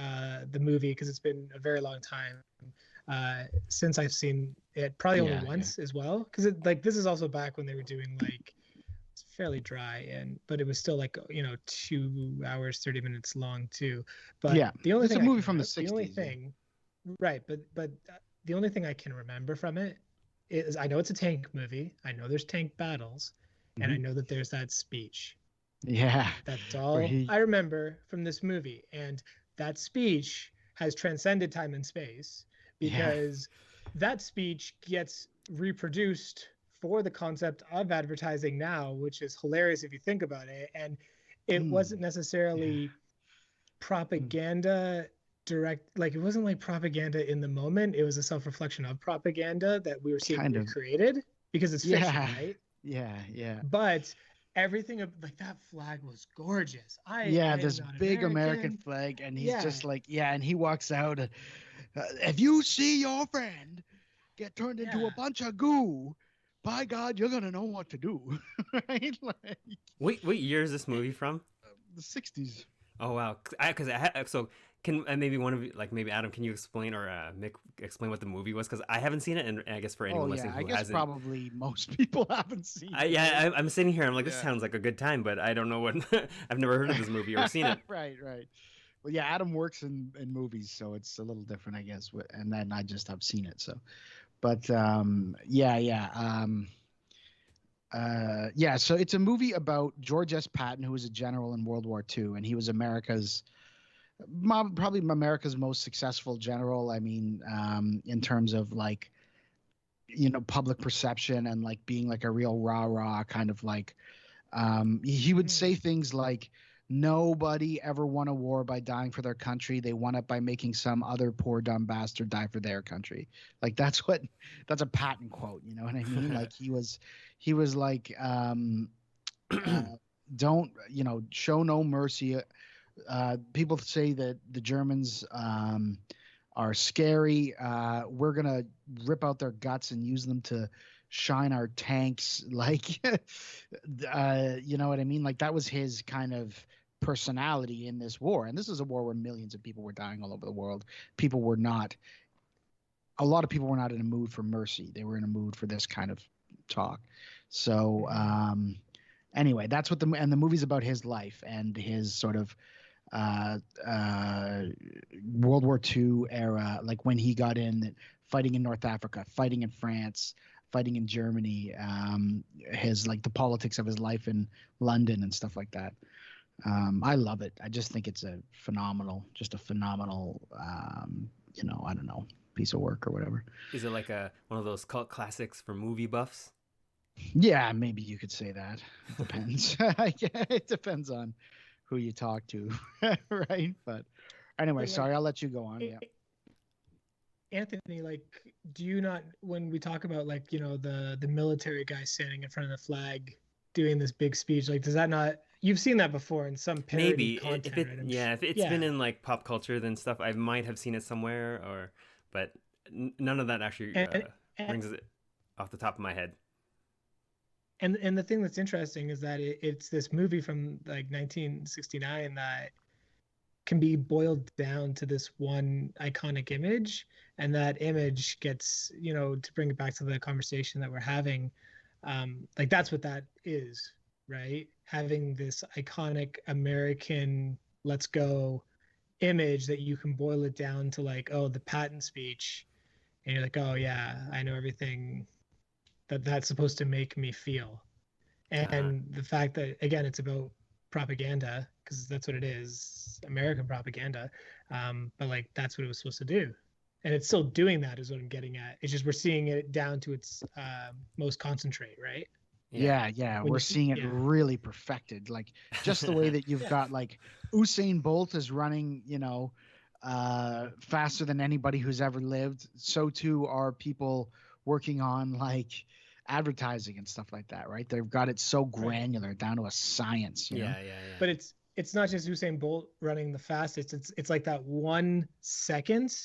the movie, because it's been a very long time since I've seen it, probably only once as well, because this is also back when they were doing like, it's fairly dry, but it was still like 2 hours 30 minutes long too. But the only thing, it's a movie from the 60s. The only thing, right? But the only thing I can remember from it is, I know it's a tank movie. I know there's tank battles, and I know that there's that speech. Yeah, that's all I remember from this movie, and that speech has transcended time and space, because that speech gets reproduced for the concept of advertising now, which is hilarious if you think about it. And it wasn't necessarily propaganda direct, like it wasn't like propaganda in the moment. It was a self-reflection of propaganda that we were seeing created, because it's fiction, right? Yeah. But everything like that flag was gorgeous. This big American flag, and he's just like, and he walks out. If you see your friend get turned into a bunch of goo, by God, you're gonna know what to do, right? Like, what year is this movie from? The 60s. Oh wow! So can maybe one of you, like maybe Adam, can you explain, or Mick explain what the movie was? Because I haven't seen it, and I guess for anyone listening who hasn't, probably most people haven't seen it. I'm sitting here, I'm like, this sounds like a good time, but I don't know what. I've never heard of this movie or seen it. Right. Well, Adam works in movies, so it's a little different, I guess. And then I've seen it, so. But so it's a movie about George S. Patton, who was a general in World War II, and he was probably America's most successful general. I mean, in terms of like, public perception and like being like a real rah kind of like, he would say things like, nobody ever won a war by dying for their country. They won it by making some other poor dumb bastard die for their country. Like that's a Patton quote. You know what I mean? Like he was like, don't, show no mercy. People say that the Germans are scary. We're going to rip out their guts and use them to shine our tanks. Like, you know what I mean? Like that was his kind of personality in this war. And this is a war where millions of people were dying all over the world. A lot of people were not in a mood for mercy. They were in a mood for this kind of talk. So anyway, that's what the movie's about, his life and his sort of uh, uh, World War II era, like when he got in, fighting in North Africa, fighting in France, fighting in Germany, his like the politics of his life in London and stuff like that. I love it. I just think it's a phenomenal, I don't know, piece of work or whatever. Is it like one of those cult classics for movie buffs? Yeah, maybe you could say that. It depends. It depends on who you talk to, right? But anyway, But sorry, I'll let you go on. Yeah. Anthony, like, do you not, when we talk about like, the military guy standing in front of the flag doing this big speech, like, does that not, you've seen that before in some parody Maybe content, if it, right? yeah, if it's been in like pop culture then stuff, I might have seen it somewhere, but none of that actually and, rings it off the top of my head. and the thing that's interesting is that it's this movie from like 1969 that can be boiled down to this one iconic image, and that image gets, to bring it back to the conversation that we're having, like that's what that is, right? Having this iconic American let's go image that you can boil it down to like, oh, the Patton speech, and you're like, oh yeah, I know everything that's supposed to make me feel. And the fact that, again, it's about propaganda, because that's what it is, American propaganda, but like that's what it was supposed to do, and it's still doing that, is what I'm getting at. It's just we're seeing it down to its most concentrate, right? Yeah. We're seeing it really perfected, like just the way that you've got like Usain Bolt is running, faster than anybody who's ever lived. So too are people working on like advertising and stuff like that, right? They've got it so granular down to a science. You know? But it's not just Usain Bolt running the fastest. It's like that 1 second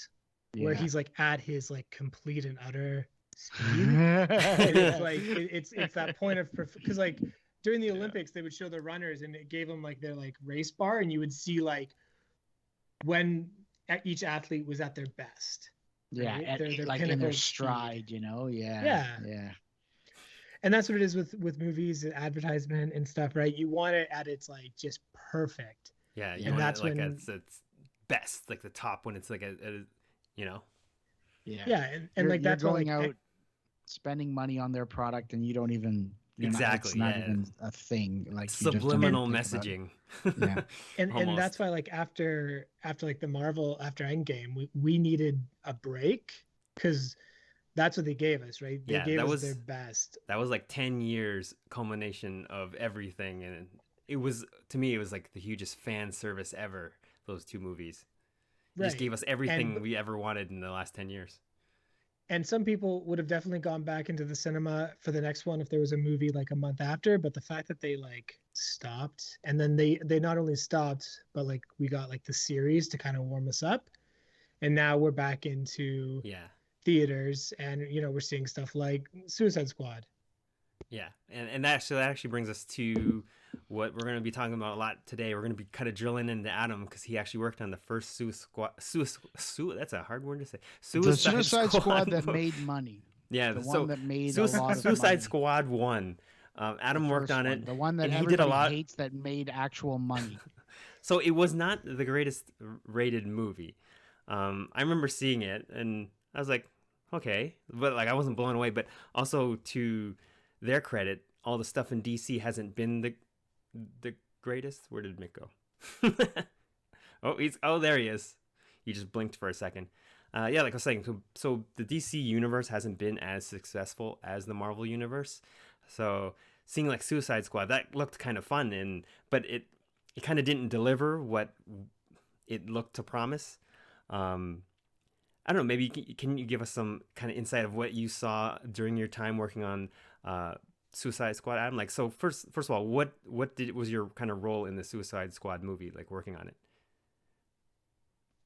where he's like at his like complete and utter speed. And it's like it's that point of, because like during the Olympics they would show the runners and it gave them like their like race bar, and you would see like when each athlete was at their best. Yeah, right? Their like in their stride, speed. Yeah. And that's what it is with movies and advertisement and stuff, right? You want it at its like just perfect. Yeah, and that's like when it's best, like the top, when it's like Yeah, and like that's you're going like, out spending money on their product and you don't even exactly, it's not even a thing, like subliminal messaging. Yeah. and that's why like after like the Marvel, after Endgame, we needed a break, because that's what they gave us, right? They gave us their best. That was like 10 years culmination of everything, and it was, to me, it was like the hugest fan service ever, those two movies. It just gave us everything we ever wanted in the last 10 years. And some people would have definitely gone back into the cinema for the next one if there was a movie like a month after, but the fact that they like stopped, and then they not only stopped, but like we got like the series to kind of warm us up, and now we're back into theaters, and we're seeing stuff like Suicide Squad. And that actually brings us to what we're going to be talking about a lot today. We're going to be kind of drilling into Adam, because he actually worked on the first that's a hard word to say. Suicide Squad that made money. Yeah, the one that made Suicide Squad 1. Adam worked on it. The one that everybody hates that made actual money. So it was not the greatest rated movie. I remember seeing it and I was like, okay, but like I wasn't blown away. But also, to their credit, all the stuff in DC hasn't been the greatest. Where did Mick go? There he is. He just blinked for a second. Like I was saying, so the DC universe hasn't been as successful as the Marvel universe. So seeing like Suicide Squad, that looked kind of fun, but it kind of didn't deliver what it looked to promise. I don't know, maybe can you give us some kind of insight of what you saw during your time working on Suicide Squad, Adam? Like, so first of all, what was your kind of role in the Suicide Squad movie, like working on it?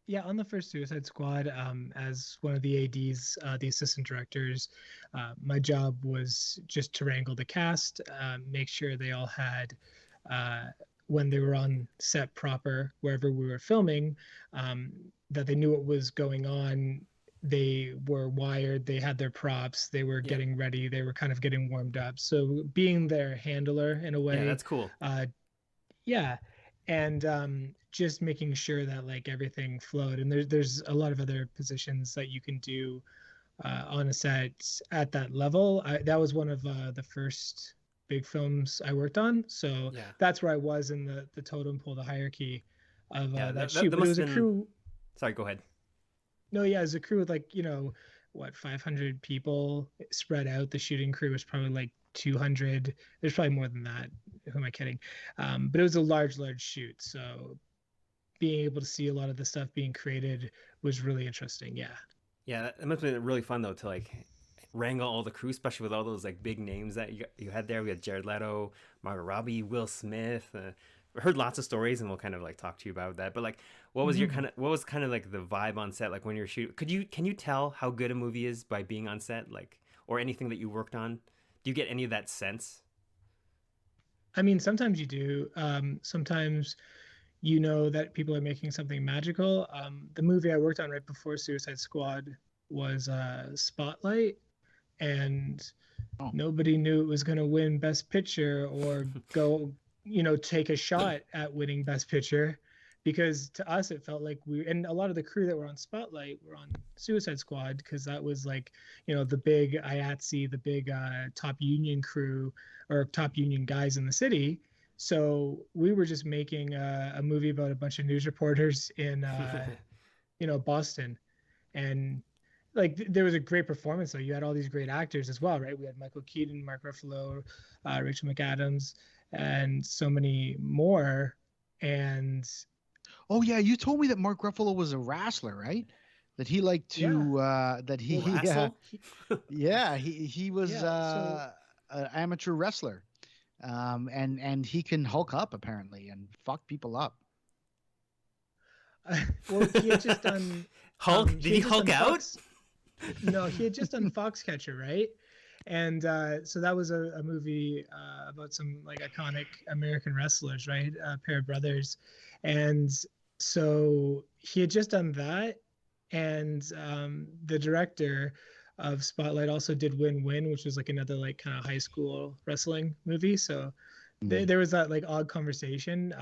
Yeah, on the first Suicide Squad, as one of the ADs, the assistant directors, my job was just to wrangle the cast, make sure they all had, when they were on set proper, wherever we were filming, that they knew what was going on they were wired, they had their props, they were Yeah. getting ready, they were kind of getting warmed up. So being their handler in a Yeah, way, that's cool. uh, yeah, and just making sure that like everything flowed. And there's a lot of other positions that you can do on a set at that level. That was one of the first big films I worked on, so Yeah. that's where I was in the totem pole, the hierarchy of Yeah, that that shoot. But it must was have a been. crew. Sorry, go ahead. No, yeah, it was a crew with like what 500 people spread out. The shooting crew was probably like 200. There's probably more than that. Who am I kidding? But it was a large shoot, so being able to see a lot of the stuff being created was really interesting. Yeah. Yeah, that must have been really fun though to like wrangle all the crew, especially with all those like big names that you had there. We had Jared Leto, Margot Robbie, Will Smith. We heard lots of stories, and we'll kind of like talk to you about that. But like, what was kind of like the vibe on set? Like when you're shooting, can you tell how good a movie is by being on set, like, or anything that you worked on? Do you get any of that sense? I mean, sometimes you do. Sometimes you know that people are making something magical. The movie I worked on right before Suicide Squad was Spotlight, and Oh. nobody knew it was going to win Best Picture or go, take a shot at winning Best Picture, because to us it felt like and a lot of the crew that were on Spotlight were on Suicide Squad, because that was like, the big IATSE, the big top union crew or top union guys in the city. So we were just making a movie about a bunch of news reporters in, Boston, and like there was a great performance though. You had all these great actors as well, right? We had Michael Keaton, Mark Ruffalo, Rachel McAdams, and so many more. And Oh yeah, you told me that Mark Ruffalo was a wrestler, right? That he liked yeah, to that well, he Wrestle? yeah, he was yeah. So an amateur wrestler. And he can hulk up apparently and fuck people up. well, he had just done. Hulk? Did he had just Hulk done out? Fox. No, he had just done Foxcatcher, right? And so that was a movie about some like iconic American wrestlers, right? A pair of brothers, and so he had just done that, and the director of Spotlight also did Win Win, which was like another like kind of high school wrestling movie. So there was that like odd conversation.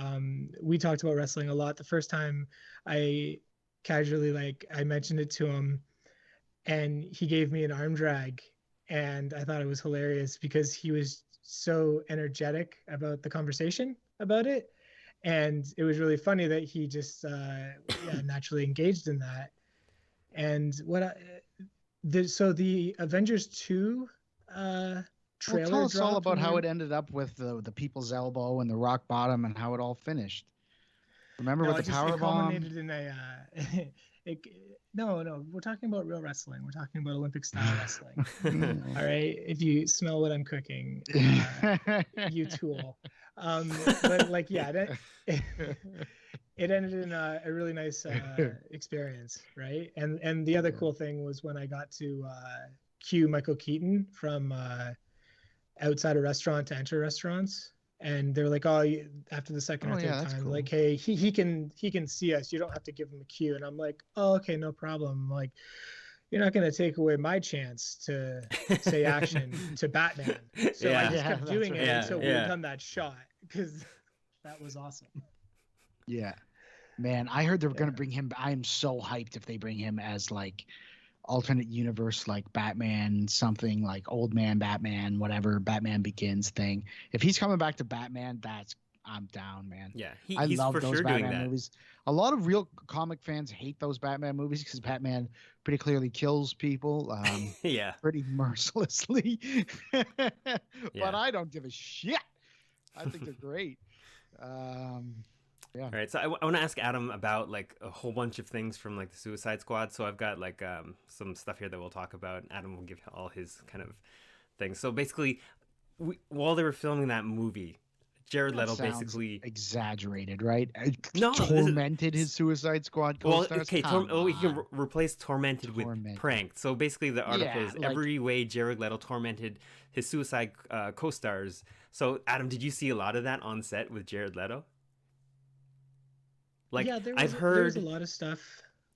We talked about wrestling a lot. The first time I casually like I mentioned it to him, and he gave me an arm drag, and I thought it was hilarious because he was so energetic about the conversation about it, and it was really funny that he just naturally engaged in that. And so the Avengers 2 Well, tell trailer us all dropped about when how we it ended up with the people's elbow and the rock bottom and how it all finished. Remember No, with the power it bomb? culminated in a it, no, we're talking about real wrestling. We're talking about Olympic style wrestling. All right, if you smell what I'm cooking, you tool. But like, yeah, it ended in a really nice experience, right? And the other cool thing was when I got to cue Michael Keaton from outside a restaurant to enter restaurants, and they're like, oh, after the second Oh or third yeah, that's time, cool. like, hey, he can see us, you don't have to give him a cue. And I'm like, oh, okay, no problem. I'm like, you're not going to take away my chance to say action to Batman. So I Yeah. just kept doing right. it Yeah, until we yeah. had done that shot, because that was awesome. Yeah. Man, I heard they're Yeah. gonna bring him. I am so hyped if they bring him as like alternate universe, like Batman, something like Old Man Batman, whatever Batman Begins thing. If he's coming back to Batman, I'm down, man. Yeah, I he's love for those sure doing Batman that. movies. A lot of real comic fans hate those Batman movies because Batman pretty clearly kills people, Yeah, pretty mercilessly. yeah. But I don't give a shit. I think they're great. Yeah. All right, so I want to ask Adam about like a whole bunch of things from like the Suicide Squad. So I've got like some stuff here that we'll talk about. Adam will give all his kind of things. So basically, while they were filming that movie, Jared Leto Sounds basically exaggerated, right? no Tormented his Suicide Squad well, co-stars. okay, he can On. replace tormented with Tormented. pranked. So basically, the article Yeah, is like- every way Jared Leto tormented his Suicide co-stars. So Adam, did you see a lot of that on set with Jared Leto? Like Yeah, I've there was a heard, lot of stuff.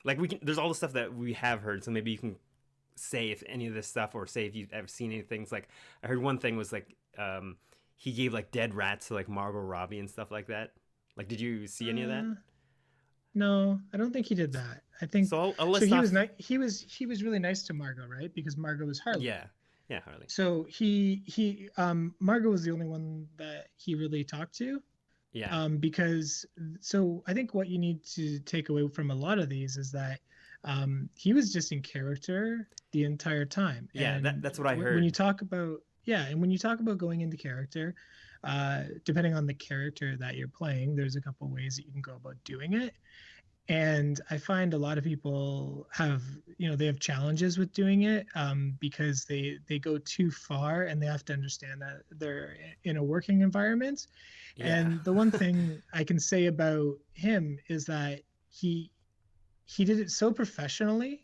Like there's all the stuff that we have heard, so maybe you can say if any of this stuff, or say if you've ever seen any things. Like I heard one thing was like he gave like dead rats to like Margot Robbie and stuff like that. Like, did you see any of that? No, I don't think he did that. I think So I'll so. list He off. was he was really nice to Margot, right? Because Margot was Harley. Yeah, Harley. So Margot was the only one that he really talked to. Yeah. Because so I think what you need to take away from a lot of these is that he was just in character the entire time. Yeah, and that's what I heard. When you talk about and when you talk about going into character, depending on the character that you're playing, there's a couple ways that you can go about doing it. And I find a lot of people have, they have challenges with doing it because they go too far, and they have to understand that they're in a working environment. Yeah. And the one thing I can say about him is that he did it so professionally,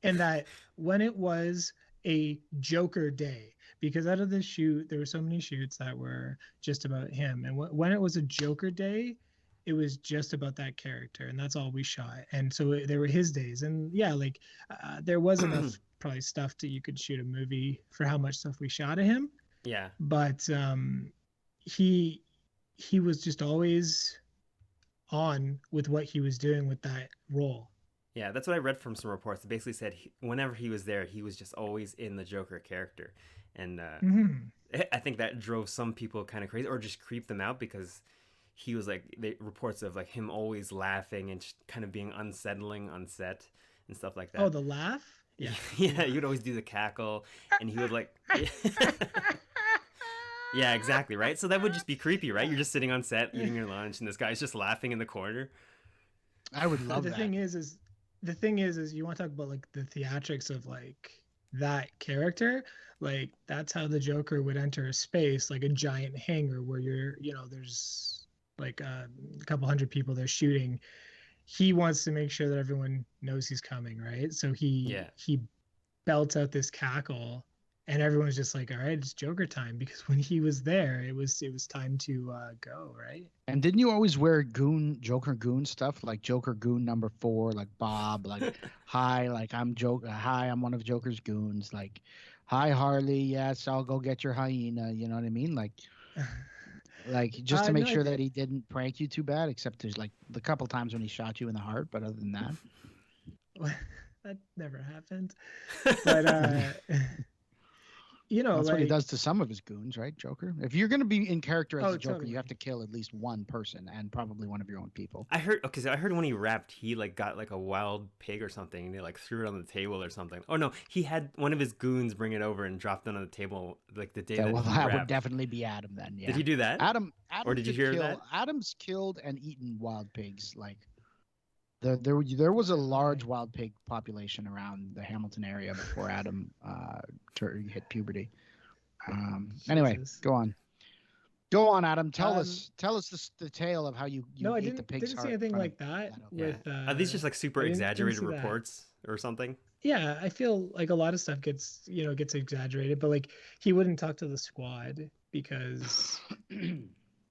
and that when it was a Joker day, because out of the shoot, there were so many shoots that were just about him. And when it was a Joker day, it was just about that character, and that's all we shot. And so there were his days, and like there was enough probably stuff that you could shoot a movie for how much stuff we shot of him. Yeah. But he was just always on with what he was doing with that role. Yeah, that's what I read from some reports. It basically said whenever he was there, he was just always in the Joker character. And I think that drove some people kind of crazy, or just creeped them out, because he was like, reports of like him always laughing and just kind of being unsettling on set and stuff like that. Oh, the laugh? Yeah. Yeah, he would always do the cackle, and he would like... Yeah, exactly, right? So that would just be creepy, right? You're just sitting on set eating your lunch, and this guy's just laughing in the corner. I would love that. The thing is you want to talk about like the theatrics of like that character. Like that's how the Joker would enter a space, like a giant hangar where there's like a couple hundred people there shooting. He wants to make sure that everyone knows he's coming, right? So he belts out this cackle, and everyone's just like, all right, it's Joker time, because when he was there, it was time to go, right? And didn't you always wear Joker goon stuff, like Joker goon number 4, like Bob, like hi, like I'm Joker, hi, I'm one of Joker's goons, like hi Harley, yes, I'll go get your hyena, you know what I mean? Like just to make sure that he didn't prank you too bad, except there's like the couple times when he shot you in the heart, but other than that. That never happened. But that's what he does to some of his goons, right, Joker? If you're going to be in character as a Joker, totally. you have to kill at least one person, and probably one of your own people. I heard when he rapped, he like got like a wild pig or something, and he like threw it on the table or something. Oh no, he had one of his goons bring it over and dropped it on the table like the day that he rapped. Would definitely be Adam then. Yeah. Did he do that? Adam or did you hear that? Adam's killed and eaten wild pigs. Like there was a large wild pig population around the Hamilton area before Adam hit puberty. Anyway, go on, Adam. Tell us the tale of how you ate the pig's heart. I didn't see anything like that. Are these just like super exaggerated reports or something? Yeah, I feel like a lot of stuff gets exaggerated, but like he wouldn't talk to the squad because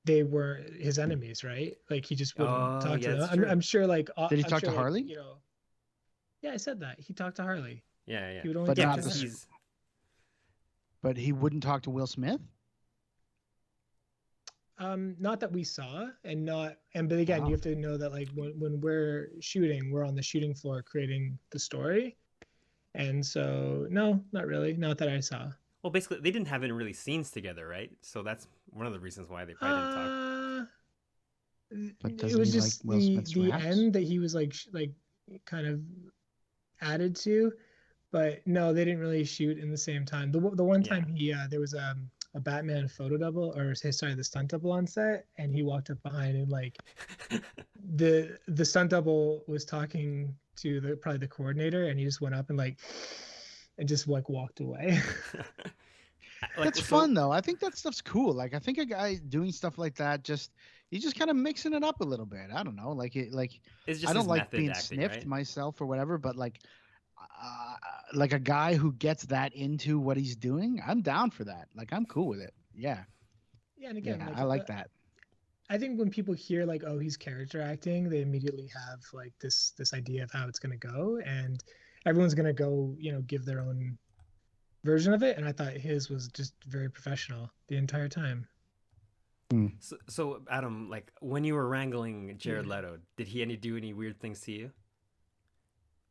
they were his enemies, right? Like he just wouldn't talk to them. I'm sure. Like, did he talk to Harley? Yeah, I said that he talked to Harley. Yeah. He would only talk to her. But he wouldn't talk to Will Smith. Not that we saw, but again, you have to know that like when we're shooting, we're on the shooting floor creating the story, and so no, not really, not that I saw. Well, basically, they didn't have any really scenes together, right? So that's one of the reasons why they probably didn't talk. But it was just like the end that he was like kind of added to, but no, they didn't really shoot in the same time. The one time there was a Batman photo double, the stunt double on set, and he walked up behind and like the stunt double was talking to probably the coordinator, and he just went up and just walked away. That's fun though. I think that stuff's cool. Like I think a guy doing stuff like that he's just kind of mixing it up a little bit. I don't know. It's just I don't like being acting, sniffed right? myself or whatever, but like a guy who gets that into what he's doing, I'm down for that. Like I'm cool with it. Yeah. Yeah, and again, I like that. I think when people hear like, oh, he's character acting, they immediately have like this idea of how it's gonna go, and everyone's gonna go, give their own version of it. And I thought his was just very professional the entire time. Hmm. So Adam, like when you were wrangling Jared Yeah. Leto, did he do any weird things to you,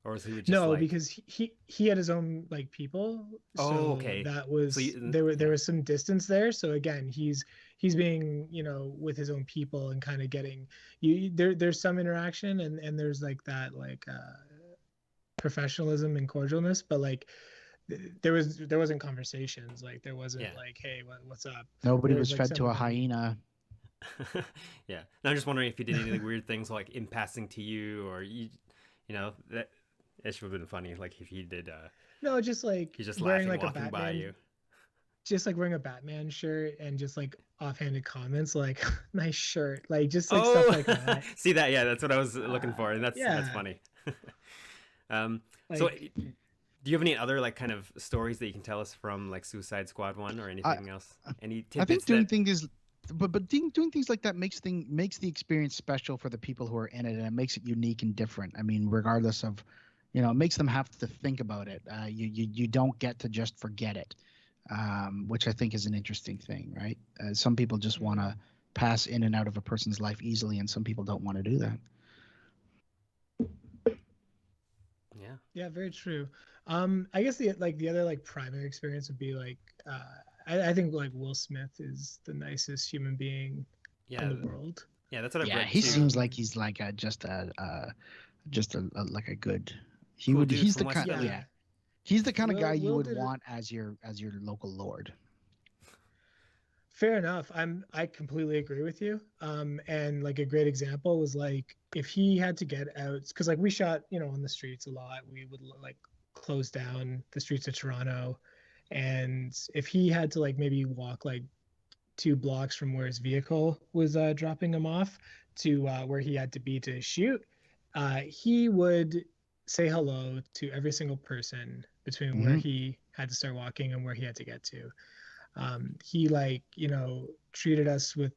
or was he just No, like, because he had his own like people, oh, so okay, that so was you, there yeah, was some distance there. So again, he's being, with his own people and kind of getting there's some interaction, and there's like that like professionalism and cordialness, but like there wasn't conversations, like there wasn't yeah. like, hey, what's up? Nobody There was was like fed to a something. hyena. Yeah. And I'm just wondering if he did any weird things like in passing to you, or that it should have been funny. Like if he did, No, just like he's just wearing laughing like a walking by Batman, you. just like wearing a Batman shirt and just like offhanded comments like nice shirt, like just like stuff Oh, like that. see that? Yeah, that's what I was looking for, and that's Yeah, funny. So like do you have any other like kind of stories that you can tell us from like Suicide Squad 1 or I anything else? Any I think tidbits doing that? things is, but doing things like that makes the experience special for the people who are in it, and it makes it unique and different. I mean, regardless of, it makes them have to think about it. You don't get to just forget it, which I think is an interesting thing, right? Some people just want to pass in and out of a person's life easily, and some people don't want to do that. Yeah. yeah, very true. I guess the other like primary experience would be like I think like Will Smith is the nicest human being in Yeah. the world. Yeah, that's what I've Yeah, read he too. seems like Um, he's like like a good. Cool dude He's from the West kind. Philly. yeah, Yeah, he's the kind of guy you Will would did it. want as your local lord. Fair enough. I completely agree with you. And like a great example was like if he had to get out, because like we shot, on the streets a lot. We would like close down the streets of Toronto, and if he had to like maybe walk like 2 blocks from where his vehicle was dropping him off to where he had to be to shoot, he would say hello to every single person between where Hmm. he had to start walking and where he had to get to. He like treated us with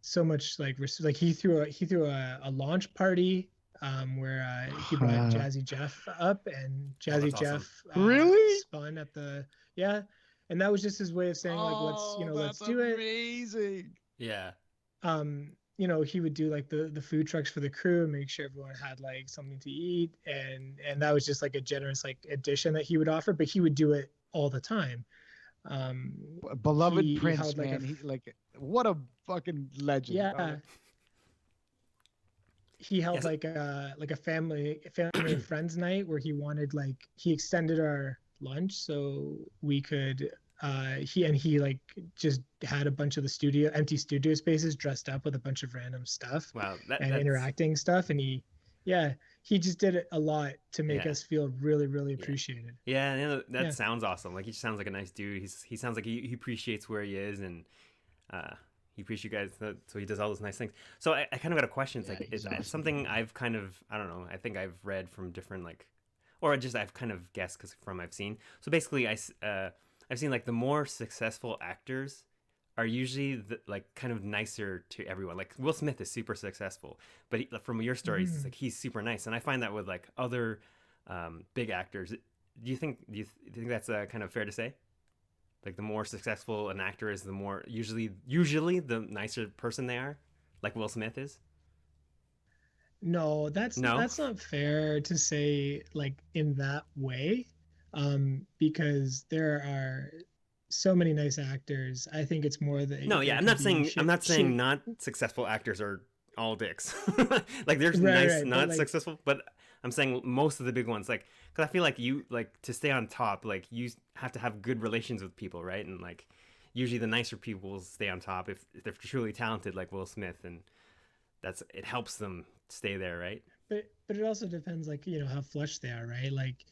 so much like he threw a launch party where he brought Jazzy Jeff up, and Oh, Jazzy that's awesome. Jeff Really? spun at the yeah, and that was just his way of saying like Oh, let's that's do it. amazing. Yeah. He would do like the food trucks for the crew and make sure everyone had like something to eat, and that was just like a generous like addition that he would offer, but he would do it all the time. um Beloved he Prince, held like man. He like what a fucking legend. yeah, he held Yes. like a family and friends night where he extended our lunch so we could he like just had a bunch of the empty studio spaces dressed up with a bunch of random stuff Wow. and That's interacting stuff, and he just did it a lot to make yeah. us feel really, really Yeah. appreciated. Yeah, that Yeah. sounds awesome. Like he just sounds like a nice dude. He sounds like he appreciates where he is, and uh, he appreciates you guys. So he does all those nice things. So I kind of got a question. It's Yeah, like he's awesome. something I've kind of, I don't know. I think I've read from different like, or just I've kind of guessed because from I've seen. So basically, I've seen like the more successful actors are usually like kind of nicer to everyone. Like Will Smith is super successful, but from your stories, it's Mm. like he's super nice, and I find that with like other big actors. Do you think that's kind of fair to say? Like the more successful an actor is, the more usually the nicer person they are, like Will Smith is. No, that's No, that's not fair to say like in that way, because there are so many nice actors. I think it's more that no, yeah, there can be I'm not saying shit. not successful actors are all dicks. Like there's Right, nice, right, but not like successful, but I'm saying most of the big ones, like, because I feel like you like to stay on top, like you have to have good relations with people, right? And like usually the nicer people stay on top if they're truly talented, like Will Smith, and it helps them stay there, right? but it also depends like how flush they are, right? Like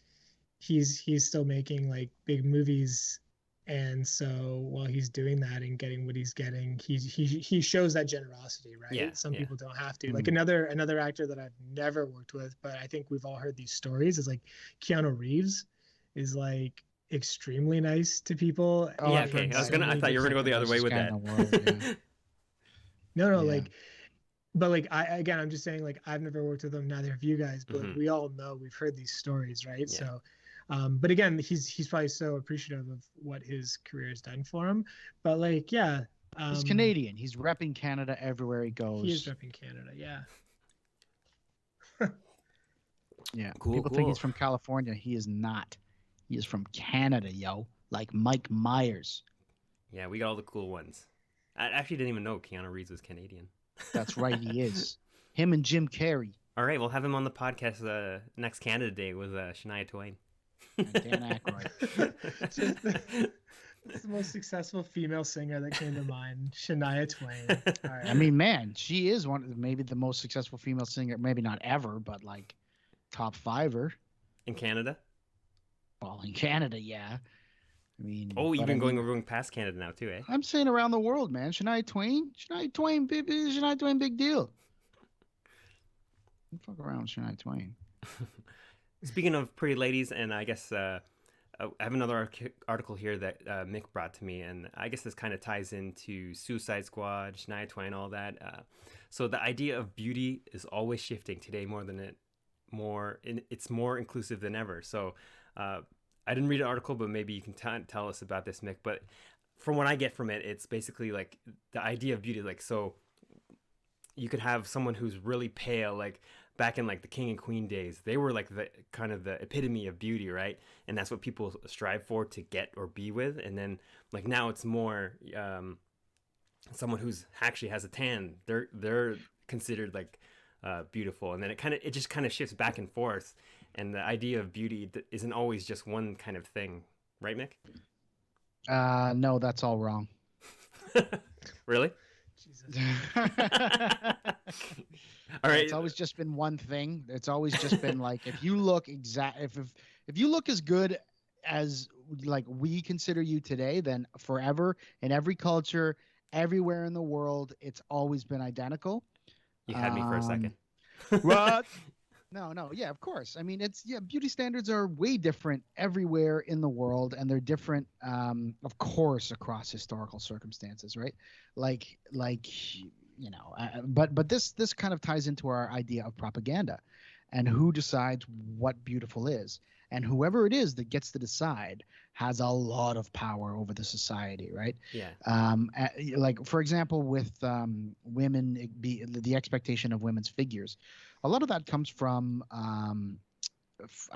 he's still making like big movies, and so while he's doing that and getting what he's getting, he shows that generosity, Yeah, right? Some yeah. people don't have to. Like Mm. another actor that I've never worked with, but I think we've all heard these stories, is like Keanu Reeves is like extremely nice to people Oh, Yeah, I've okay. heard in I was that. so gonna. I many thought you were He's gonna different like go the the other way nicest with guy in that. the world. Yeah. No, Yeah. like, but like I'm just saying, like, I've never worked with him, neither of you guys, but like we all know, we've heard these stories, right? Yeah. So but again, he's probably so appreciative of what his career has done for him. But like, yeah. He's Canadian. He's repping Canada everywhere he goes. He is repping Canada, yeah. Yeah. Cool, People cool. think he's from California. He is not. He is from Canada, yo. Like Mike Myers. Yeah, we got all the cool ones. I actually didn't even know Keanu Reeves was Canadian. That's right, he is. Him and Jim Carrey. All right, we'll have him on the podcast next Canada Day with Shania Twain. And Dan Aykroyd. It's the most successful female singer that came to mind, Shania Twain. All right. I mean, man, she is maybe the most successful female singer, maybe not ever, but like top fiver. In Canada? Well, in Canada, yeah. I mean, oh, you've been going past Canada now too, eh? I'm saying around the world, man. Shania Twain, big deal. Don't fuck around with Shania Twain. Speaking of pretty ladies, and I guess I have another article here that Mick brought to me, and I guess this kind of ties into Suicide Squad, Shania Twain, all that. So the idea of beauty is always shifting today it's more inclusive than ever. So I didn't read an article, but maybe you can tell us about this, Mick. But from what I get from it, it's basically like the idea of beauty. Like, so you could have someone who's really pale, like back in like the King and Queen days, they were like the kind of the epitome of beauty, right? And that's what people strive for to get or be with. And then like now it's more someone who's actually has a tan. They're considered like beautiful, and then it just kind of shifts back and forth. And the idea of beauty isn't always just one kind of thing, right, Mick? No, that's all wrong. Really? Jesus. All right. It's always just been one thing. It's always just been like, if you look if you look as good as like we consider you today, then forever in every culture, everywhere in the world, it's always been identical. You had me for a second. What? No, yeah, of course. I mean, beauty standards are way different everywhere in the world, and they're different, of course, across historical circumstances, right? Like you know, but this kind of ties into our idea of propaganda, and who decides what beautiful is, and whoever it is that gets to decide has a lot of power over the society, right? Yeah. Like for example, with women, the expectation of women's figures. A lot of that comes from, I'm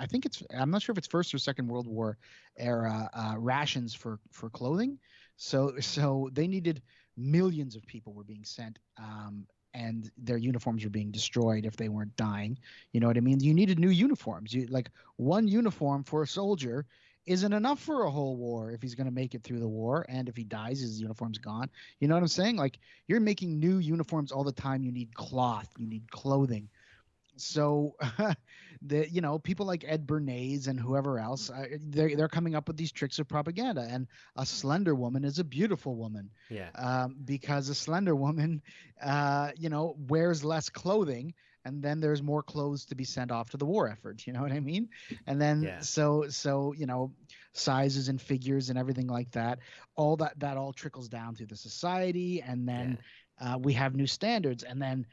not sure if it's First or Second World War era rations for clothing. So they needed millions of people were being sent, and their uniforms were being destroyed if they weren't dying. You know what I mean? You needed new uniforms. Like one uniform for a soldier isn't enough for a whole war if he's going to make it through the war, and if he dies, his uniform's gone. You know what I'm saying? Like you're making new uniforms all the time. You need cloth. You need clothing. So people like Ed Bernays and whoever else, they're coming up with these tricks of propaganda. And a slender woman is a beautiful woman. Yeah. Because a slender woman, wears less clothing, and then there's more clothes to be sent off to the war effort. You know what I mean? And then so sizes and figures and everything like that, all that all trickles down to the society, and then we have new standards, and then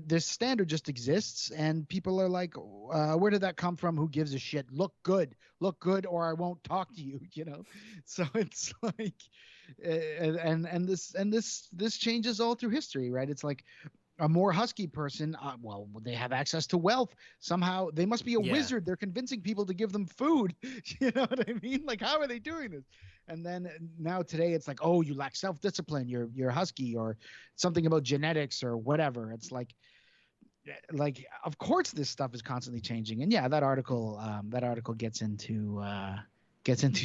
this standard just exists, and people are like, where did that come from? Who gives a shit? Look good, or I won't talk to you. You know, so it's like, and this changes all through history, right? It's like a more husky person, they have access to wealth. Somehow they must be a wizard. They're convincing people to give them food. You know what I mean? Like, how are they doing this? And then now today it's like, oh, you lack self-discipline. You're husky, or something about genetics or whatever. It's like, of course this stuff is constantly changing. And that article gets into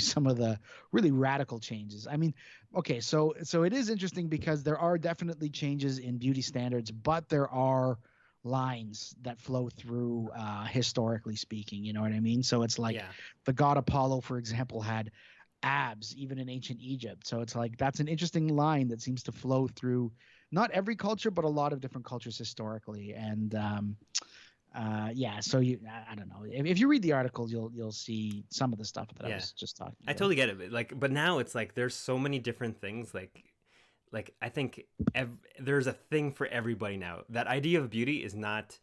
some of the really radical changes. I mean, okay, so it is interesting because there are definitely changes in beauty standards, but there are lines that flow through historically speaking. You know what I mean? So it's like the god Apollo, for example, had abs even in ancient Egypt. So it's like that's an interesting line that seems to flow through not every culture, but a lot of different cultures historically. And so I don't know, if you read the articles, you'll see some of the stuff that I was just talking about. I totally get it. But now it's like there's so many different things, like like I think there's a thing for everybody now. That idea of beauty is not,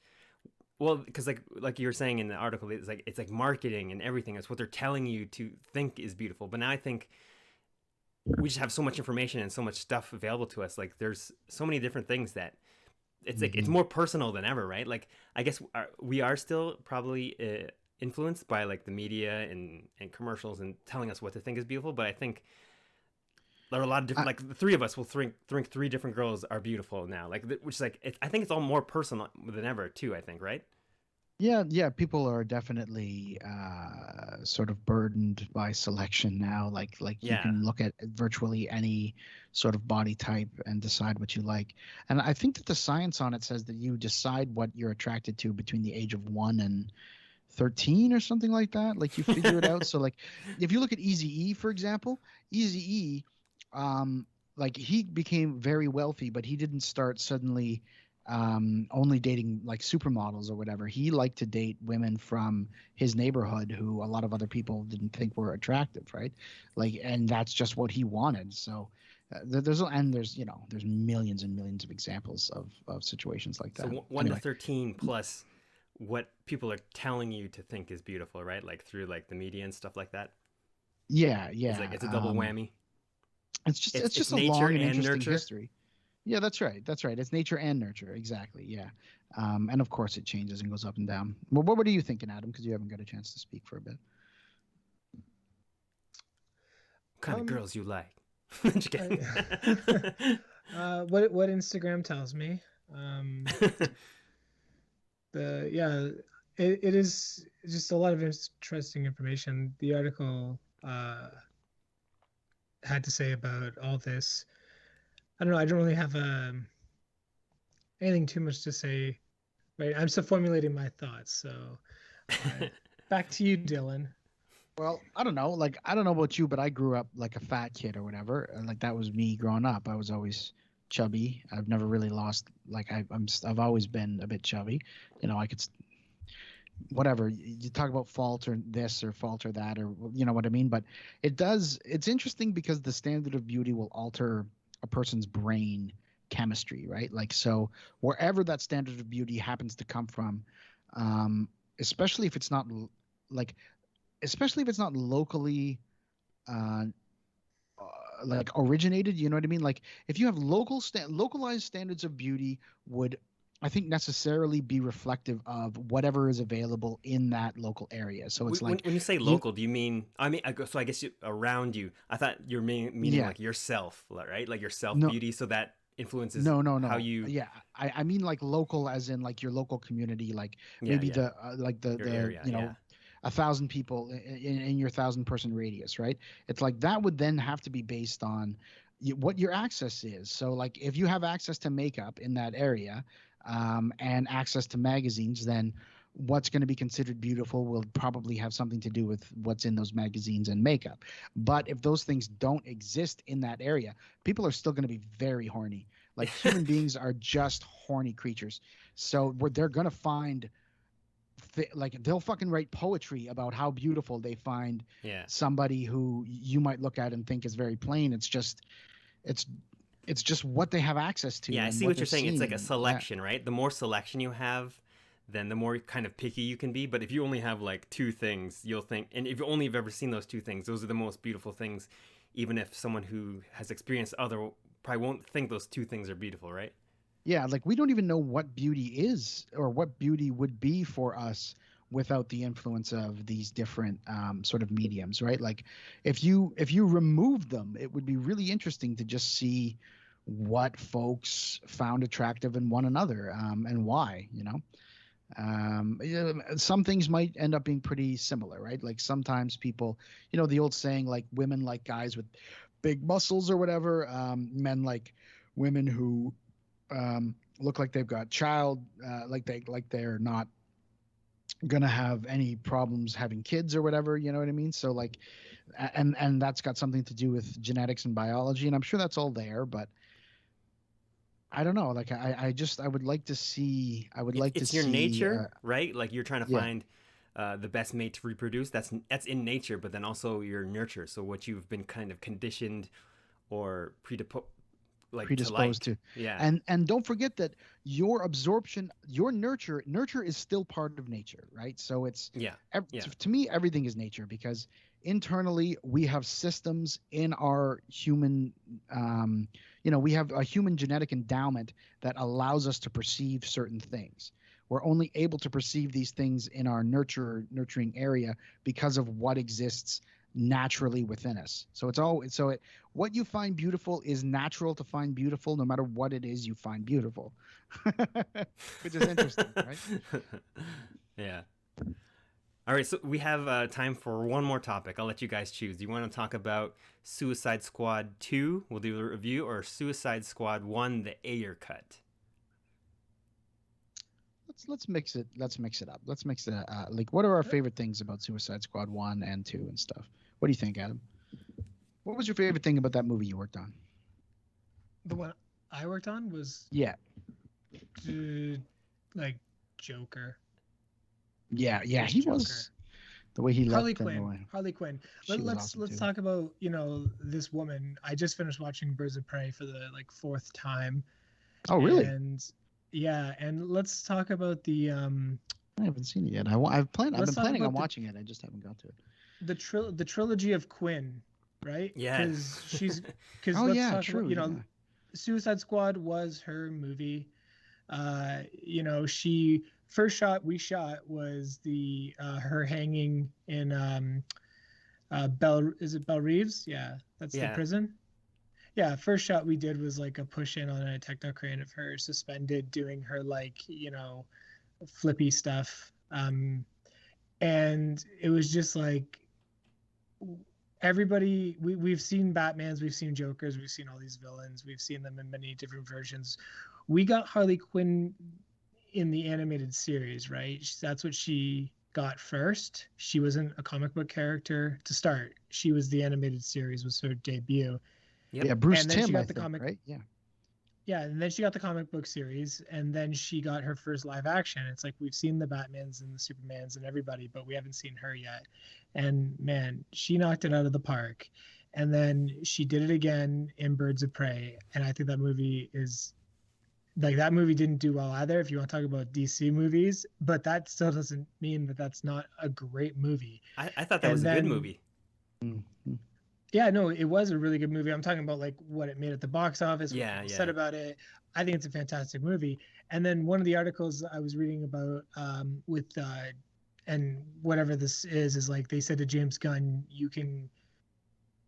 well, because like you were saying in the article, it's like marketing and everything. It's what they're telling you to think is beautiful. But now I think we just have so much information and so much stuff available to us. Like there's so many different things that it's like it's more personal than ever, right? Like I guess we are still probably influenced by like the media and commercials and telling us what to think is beautiful. But I think there are a lot of different, like the three of us will think three different girls are beautiful now, like which is like I think it's all more personal than ever too. I think, right? Yeah, people are definitely sort of burdened by selection now. Like you Yeah. can look at virtually any sort of body type and decide what you like. And I think that the science on it says that you decide what you're attracted to between the age of 1 and 13 or something like that. Like you figure it out. So like if you look at Eazy-E, for example, Eazy-E, like he became very wealthy, but he didn't start suddenly only dating like supermodels or whatever. He liked to date women from his neighborhood who a lot of other people didn't think were attractive, right? Like, and that's just what he wanted. So there's you know there's millions and millions of examples of situations like So that. 1 to Anyway, 13 plus what people are telling you to think is beautiful, right? Like through like the media and stuff like that. yeah, It's yeah. like it's a double whammy. It's It's just a nature long and and interesting nurture. history. Yeah, that's right. That's right. It's nature and nurture. Exactly. Yeah. And of course it changes and goes up and down. Well, what are you thinking, Adam? Because you haven't got a chance to speak for a bit. What kind of Um, girls you like? Just kidding. what Instagram tells me. Um, the yeah, it is just a lot of interesting information. The article had to say about all this. I don't know. I don't really have anything too much to say. Right, I'm still formulating my thoughts. So back to you, Dylan. Well, I don't know. Like, I don't know about you, but I grew up like a fat kid or whatever. And, like, that was me growing up. I was always chubby. I've never really lost. Like, I've always been a bit chubby. You know, I could whatever you talk about fault or this or fault or that or you know what I mean. But it does. It's interesting because the standard of beauty will alter a person's brain chemistry, right? Like, so wherever that standard of beauty happens to come from, um, especially if it's not like especially if it's not locally uh, like originated, you know what I mean? Like if you have localized standards of beauty would I think necessarily be reflective of whatever is available in that local area. So it's like When you say you local, do you mean? I mean, so I guess around you. I thought you're meaning yeah like yourself, right? Like your self no beauty, so that influences how no you yeah I mean like local as in like your local community, like yeah maybe yeah the like your the area you yeah. know 1,000 people in your 1,000 person radius, right? It's like that would then have to be based on what your access is. So like if you have access to makeup in that area and access to magazines, then what's going to be considered beautiful will probably have something to do with what's in those magazines and makeup. But if those things don't exist in that area, people are still going to be very horny. Like human beings are just horny creatures. So they're going to find like they'll fucking write poetry about how beautiful they find Yeah. somebody who you might look at and think is very plain. It's it's just what they have access to Yeah, I and see what what they're you're saying. It's like a seeing. Yeah. selection, right? The more selection you have, then the more kind of picky you can be. But if you only have like two things, you'll think, and if you only have ever seen those two things, those are the most beautiful things. Even if someone who has experienced other probably won't think those two things are beautiful, right? Yeah, like we don't even know what beauty is or what beauty would be for us without the influence of these different sort of mediums, right? Like if you remove them, it would be really interesting to just see what folks found attractive in one another and why, you know. Yeah, some things might end up being pretty similar, right? Like sometimes people, you know, the old saying like women like guys with big muscles or whatever, men like women who look like they've got child, like they're not gonna have any problems having kids or whatever. You know what I mean? So like, and that's got something to do with genetics and biology, and I'm sure that's all there. But I don't know. Like I would like to see. I would like to It's your see. nature, right? Like you're trying to Yeah. find the best mate to reproduce. That's in nature, but then also your nurture. So what you've been kind of conditioned or like predisposed to. to. Yeah. And don't forget that your absorption, your nurture is still part of nature, right? So it's Yeah. Yeah. to me, everything is nature, because internally we have systems in our human, we have a human genetic endowment that allows us to perceive certain things. We're only able to perceive these things in our nurturing area because of what exists naturally within us. So what you find beautiful is natural to find beautiful, no matter what it is you find beautiful, which is interesting, right? Yeah. All right, so we have time for one more topic. I'll let you guys choose. Do you want to talk about Suicide Squad 2? We'll do a review, or Suicide Squad 1, the AYER cut. Let's mix it. Let's mix it up. Let's mix it. Like, what are our favorite things about Suicide Squad 1 and 2 and stuff? What do you think, Adam? What was your favorite thing about that movie you worked on? The one I worked on was like Joker. Yeah, he Joker. was the way he Harley let them Quinn. away. Harley Quinn. Let's Talk about this woman. I just finished watching Birds of Prey for the fourth time. Oh, really? And yeah, and let's talk about the I haven't seen it yet. I've been planning on watching it. I just haven't got to it. The trilogy of Quinn, right? Yeah. Because true. Suicide Squad was her movie. She first shot we shot was the her hanging in Belle Reeves? Yeah, that's the prison. Yeah, first shot we did was like a push in on a techno crane of her suspended doing her flippy stuff. And it was just like everybody we've seen Batmans, we've seen Jokers, we've seen all these villains, we've seen them in many different versions. We got Harley Quinn in the animated series, right? That's what she got first. She wasn't a comic book character to start. She was the animated series, was her debut. Yep. Yeah, Bruce and then Timm, she got I the think, comic, right? Yeah. Yeah, and then she got the comic book series, and then she got her first live action. It's like we've seen the Batmans and the Supermans and everybody, but we haven't seen her yet. And man, she knocked it out of the park. And then she did it again in Birds of Prey, and I think that movie is that movie didn't do well either. If you want to talk about DC movies, but that still doesn't mean that that's not a great movie. I thought that was a good movie. Mm-hmm. Yeah, no, it was a really good movie. I'm talking about what it made at the box office, what people said about it. I think it's a fantastic movie. And then one of the articles I was reading about and whatever this is like they said to James Gunn, you can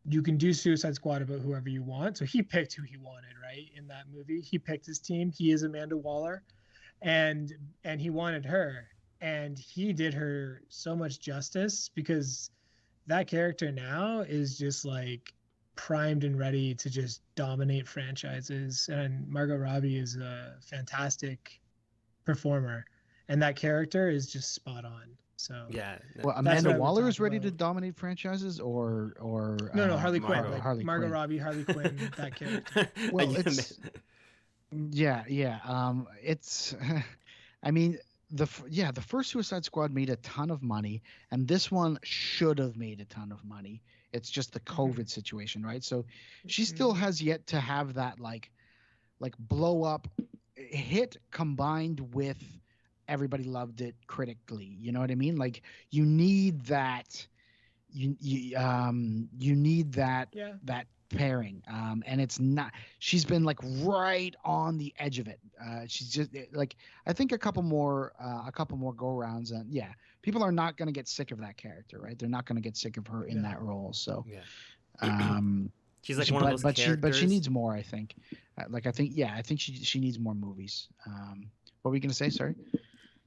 do Suicide Squad about whoever you want. So he picked who he wanted, right? In that movie, he picked his team. He is Amanda Waller, and he wanted her, and he did her so much justice because that character now is just primed and ready to just dominate franchises. And Margot Robbie is a fantastic performer, and that character is just spot on. So yeah. Well, Amanda Waller is ready to dominate franchises, or no, Harley Quinn, Margot Robbie, Harley Quinn, that character. Well, it's it's. I mean, the first Suicide Squad made a ton of money, and this one should have made a ton of money. It's just the COVID situation, right? So she still has yet to have that like blow up hit combined with everybody loved it critically. You know what I mean? Like you need that. You need that that pairing, and it's not. She's been right on the edge of it. She's just I think a couple more go rounds, and people are not going to get sick of that character, right? They're not going to get sick of her in that role. So she's one of those characters. But she needs more, I think. I think she needs more movies. What were you going to say? Sorry.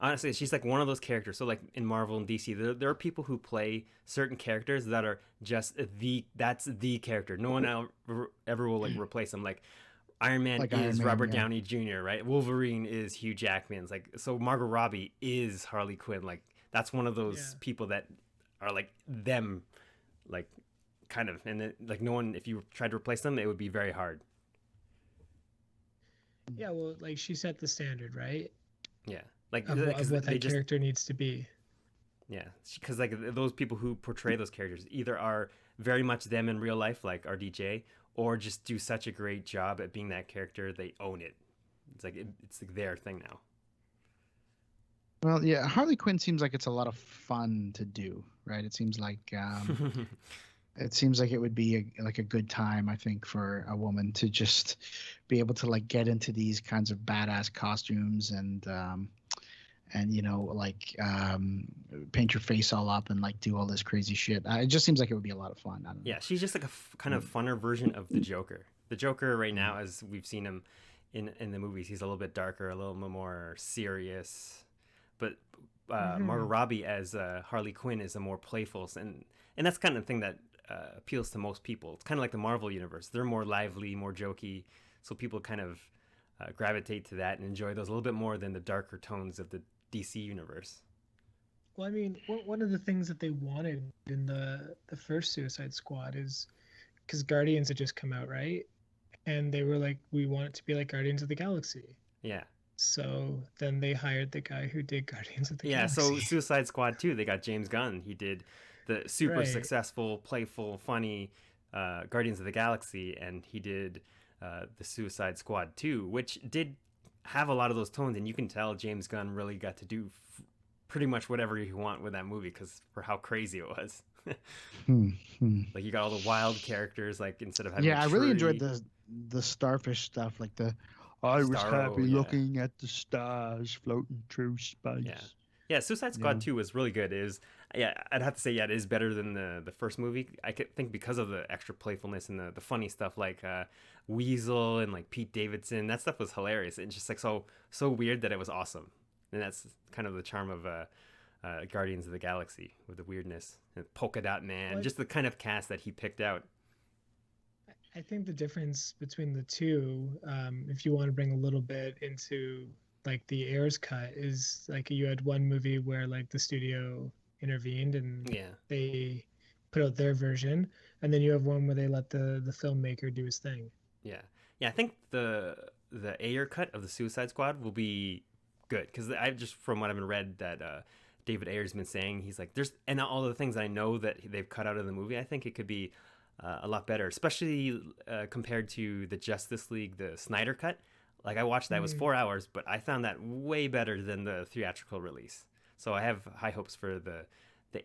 Honestly, she's one of those characters. So in Marvel and DC, there are people who play certain characters that are just that's the character. No one ever will replace them. Like Iron Man is Robert Downey Jr., right? Wolverine is Hugh Jackman's. So Margot Robbie is Harley Quinn. That's one of those people that are them, kind of. And no one, if you tried to replace them, it would be very hard. Yeah, well, she set the standard, right? Yeah. Of what that character needs to be. Yeah, because those people who portray those characters either are very much them in real life, like RDJ, or just do such a great job at being that character they own it. It's like their thing now. Well, yeah, Harley Quinn seems like it's a lot of fun to do, right? It seems like it would be like a good time, I think, for a woman to just be able to like get into these kinds of badass costumes and paint your face all up and like do all this crazy shit. It just seems like it would be a lot of fun. I don't know. Yeah, she's just like a kind of funner version of the Joker. The Joker right now, as we've seen him in the movies, he's a little bit darker, a little bit more serious. But Margot Robbie as Harley Quinn is a more playful, and that's kind of thing that appeals to most people. It's kind of like the Marvel universe. They're more lively, more jokey, so people kind of gravitate to that and enjoy those a little bit more than the darker tones of the DC universe. Well, I mean, one of the things that they wanted in the first Suicide Squad is because Guardians had just come out, right? And they were like, we want it to be like Guardians of the Galaxy. Yeah. So then they hired the guy who did Guardians of the Galaxy. Yeah, so Suicide Squad 2, they got James Gunn. He did the super successful, playful, funny Guardians of the Galaxy, and he did the Suicide Squad 2, which did have a lot of those tones, and you can tell James Gunn really got to do pretty much whatever you want with that movie because for how crazy it was. Like you got all the wild characters, like instead of having I really enjoyed the starfish stuff, like I was happy looking at the stars floating through space. Yeah, Suicide Squad 2 was really good. I'd have to say, it is better than the first movie. I could think because of the extra playfulness and the funny stuff like Weasel and like Pete Davidson. That stuff was hilarious. It's just like so weird that it was awesome. And that's kind of the charm of Guardians of the Galaxy with the weirdness. And Polka Dot Man, just the kind of cast that he picked out. I think the difference between the two, if you want to bring a little bit into like the AYER's cut, is like you had one movie where like the studio intervened and they put out their version, and then you have one where they let the filmmaker do his thing. I think the AYER cut of the Suicide Squad will be good because I just from what I've read that David Ayer's been saying, he's like and all the things I know that they've cut out of the movie, I think it could be a lot better, especially compared to the Justice League, the Snyder cut. Like I watched that, it was 4 hours, but I found that way better than the theatrical release. So I have high hopes for the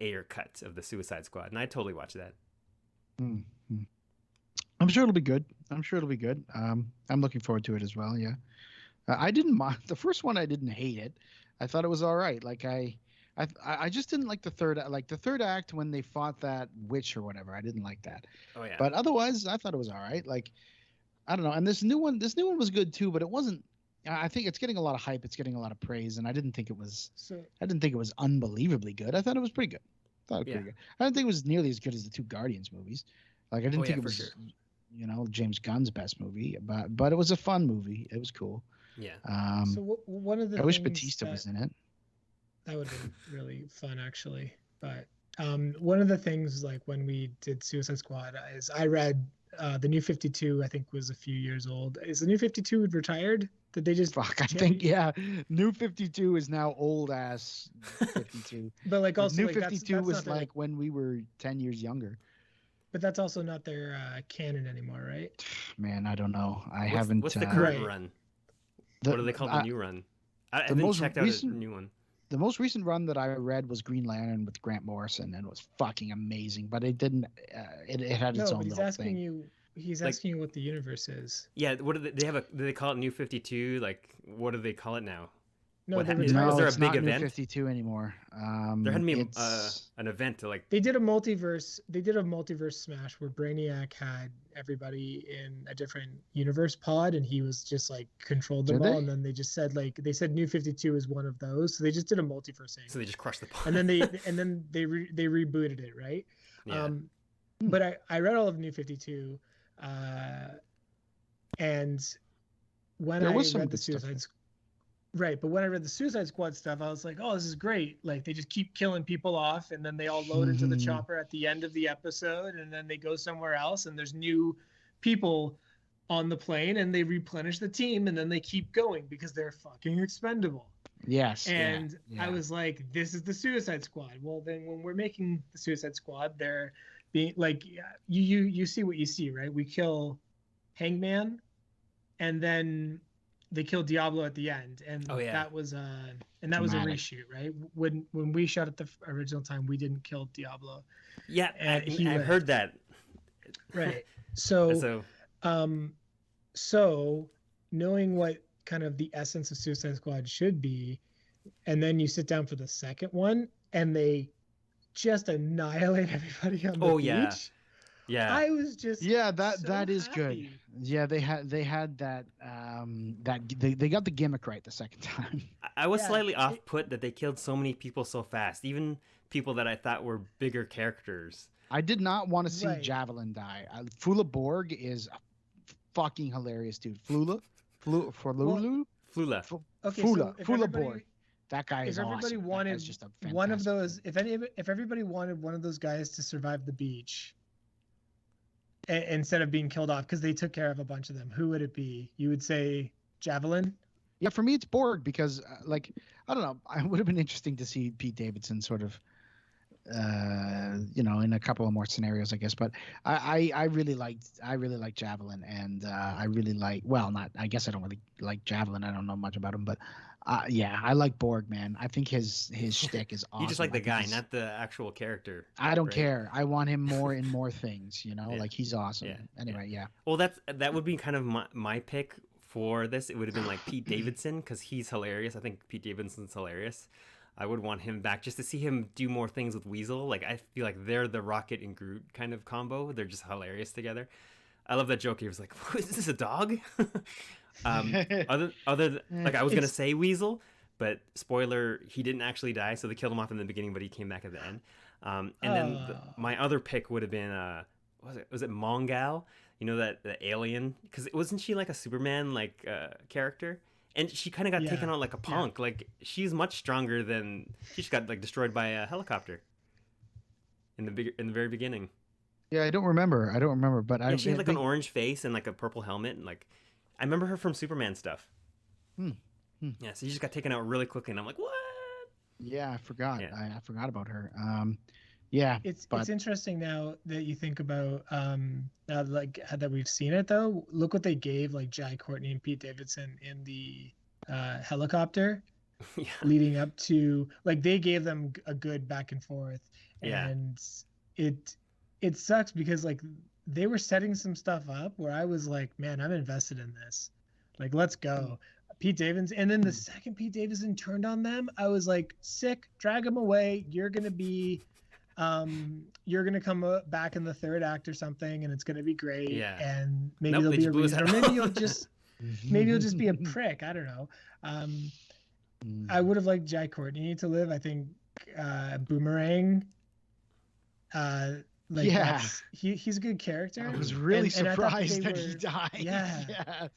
AYER cut of the Suicide Squad, and I totally watch that. I'm sure it'll be good. I'm looking forward to it as well. Yeah, I didn't mind the first one. I didn't hate it. I thought it was all right. Like I just didn't like the third act when they fought that witch or whatever. I didn't like that. Oh yeah. But otherwise, I thought it was all right. Like I don't know. And this new one was good too, but it wasn't. I think it's getting a lot of hype. It's getting a lot of praise, and I didn't think it was unbelievably good. I thought it was pretty good. Pretty good. I didn't think it was nearly as good as the two Guardians movies. Like I didn't think it was, James Gunn's best movie, but it was a fun movie. It was cool. Yeah. So one of the I wish Batista was in it. That would have been really fun, actually. But one of the things, like when we did Suicide Squad, is I read the New 52. I think was a few years old. Is the New 52 retired? Did they just? Fuck, I think New 52 is now old ass 52. But like also New like, 52 was like when we were 10 years younger. But that's also not their canon anymore, right? Man, I don't know. What's the current run? What do they call the new run? I haven't checked out a new one. The most recent run that I read was Green Lantern with Grant Morrison, and it was fucking amazing. But it didn't. It had its own but little thing. He's asking you what the universe is. Yeah, what do they have? Do they call it New 52? Like, what do they call it now? No, is there a it's big not event? New 52 anymore. There had to be an event to like. They did a multiverse. They did a multiverse smash where Brainiac had everybody in a different universe pod, and he was just like controlled them all. And then they just said they said New 52 is one of those. So they just did a multiverse thing. So they just crushed the pod. And then they rebooted it, right? Yeah. But I read all of New 52, and when I read the Suicide Squad. Right, but when I read the Suicide Squad stuff, I was like, "Oh, this is great!" Like they just keep killing people off, and then they all load into the chopper at the end of the episode, and then they go somewhere else, and there's new people on the plane, and they replenish the team, and then they keep going because they're fucking expendable. Yes. And I was like, "This is the Suicide Squad." Well, then when we're making the Suicide Squad, they're being like, you see what you see, right? We kill Hangman, and then they killed Diablo at the end, and Oh yeah. that was a Dramatic. reshoot, right? When we shot at the original time, we didn't kill Diablo, Yeah, and he I've heard lived. that. Right. So, So um, so knowing what kind of the essence of Suicide Squad should be, and then you sit down for the second one, and they just annihilate everybody on the oh yeah. beach. Yeah. I was just Yeah, so that is good. happy. Yeah, they had that they got the gimmick right the second time. I was Yeah, slightly off put that they killed so many people so fast, even people that I thought were bigger characters. I did not want to see right. Javelin die. Flula Borg is a fucking hilarious dude. For Well, Lulu, Flula. okay, Fula, so if Fula everybody Borg. That guy if is everybody awesome. wanted That's just a one of fantastic those, if everybody wanted one of those guys to survive the beach instead of being killed off because they took care of a bunch of them, who would it be? You would say Javelin? Yeah, for me it's Borg because like I don't know, it would have been interesting to see Pete Davidson sort of in a couple of more scenarios, I guess. But I really liked Javelin, and I really not. I guess I don't really like Javelin. I don't know much about him, but yeah, I like Borg, man. I think his shtick is awesome. You just like the guy, not the actual character. I don't right? care. I want him more in more things. Yeah. Like he's awesome. Yeah. Anyway, yeah. Well, that would be kind of my pick for this. It would have been like Pete Davidson because he's hilarious. I think Pete Davidson's hilarious. I would want him back just to see him do more things with Weasel. Like I feel like they're the Rocket and Groot kind of combo. They're just hilarious together. I love that joke. He was like, "Is this a dog?" Like I was gonna say Weasel, but spoiler, he didn't actually die. So they killed him off in the beginning, but he came back at the end. And then my other pick would have been was it Mongal? You know that the alien? Because wasn't she like a Superman like character? And she kind of got taken out like a punk. Like she's much stronger than she just got like destroyed by a helicopter in the very beginning. Yeah, I don't remember, but Yeah, she had like an orange face and like a purple helmet, and like I remember her from Superman stuff. Yeah, so she just got taken out really quickly, and I'm like, what? Yeah, I forgot. Yeah. I forgot about her. Yeah, It's interesting now that you think about now like that we've seen it though. Look what they gave like Jai Courtney and Pete Davidson in the helicopter Yeah. leading up to, like, they gave them a good back and forth, Yeah. and it sucks because like they were setting some stuff up where I was like, man, I'm invested in this. Like, let's go. Pete Davidson, and then the second Pete Davidson turned on them, I was like, sick, drag him away. You're gonna come back in the third act or something, and it's gonna be great. Yeah. And maybe Nope, there'll they be just a blew his reason, or head maybe off. you'll just be a prick. I don't know. I would have liked Jai Courtney to live. I think Boomerang. Like, yeah, he's a good character. I was really and surprised that he died. Yeah. Yeah.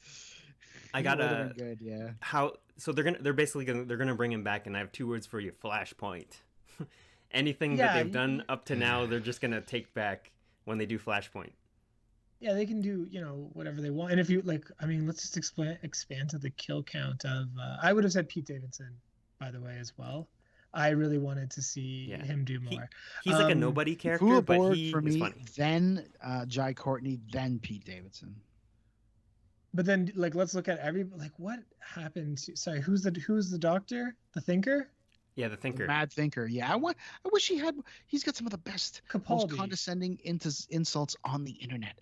I got a good, yeah. So they're basically gonna bring him back, and I have two words for you: Flashpoint. Anything that they've done up to now, they're just gonna take back when they do Flashpoint. Yeah, they can do whatever they want. And if you like, I mean, let's just expand to the kill count of. I would have said Pete Davidson, by the way, as well. I really wanted to see him do more. He's like a nobody character, but he for is me, funny. then Jai Courtney, then Pete Davidson. But then, like, let's look at what happened. Sorry, who's the doctor? The thinker? Yeah, the thinker. The mad thinker. Yeah, I wish he's got some of the best, most condescending insults on the internet.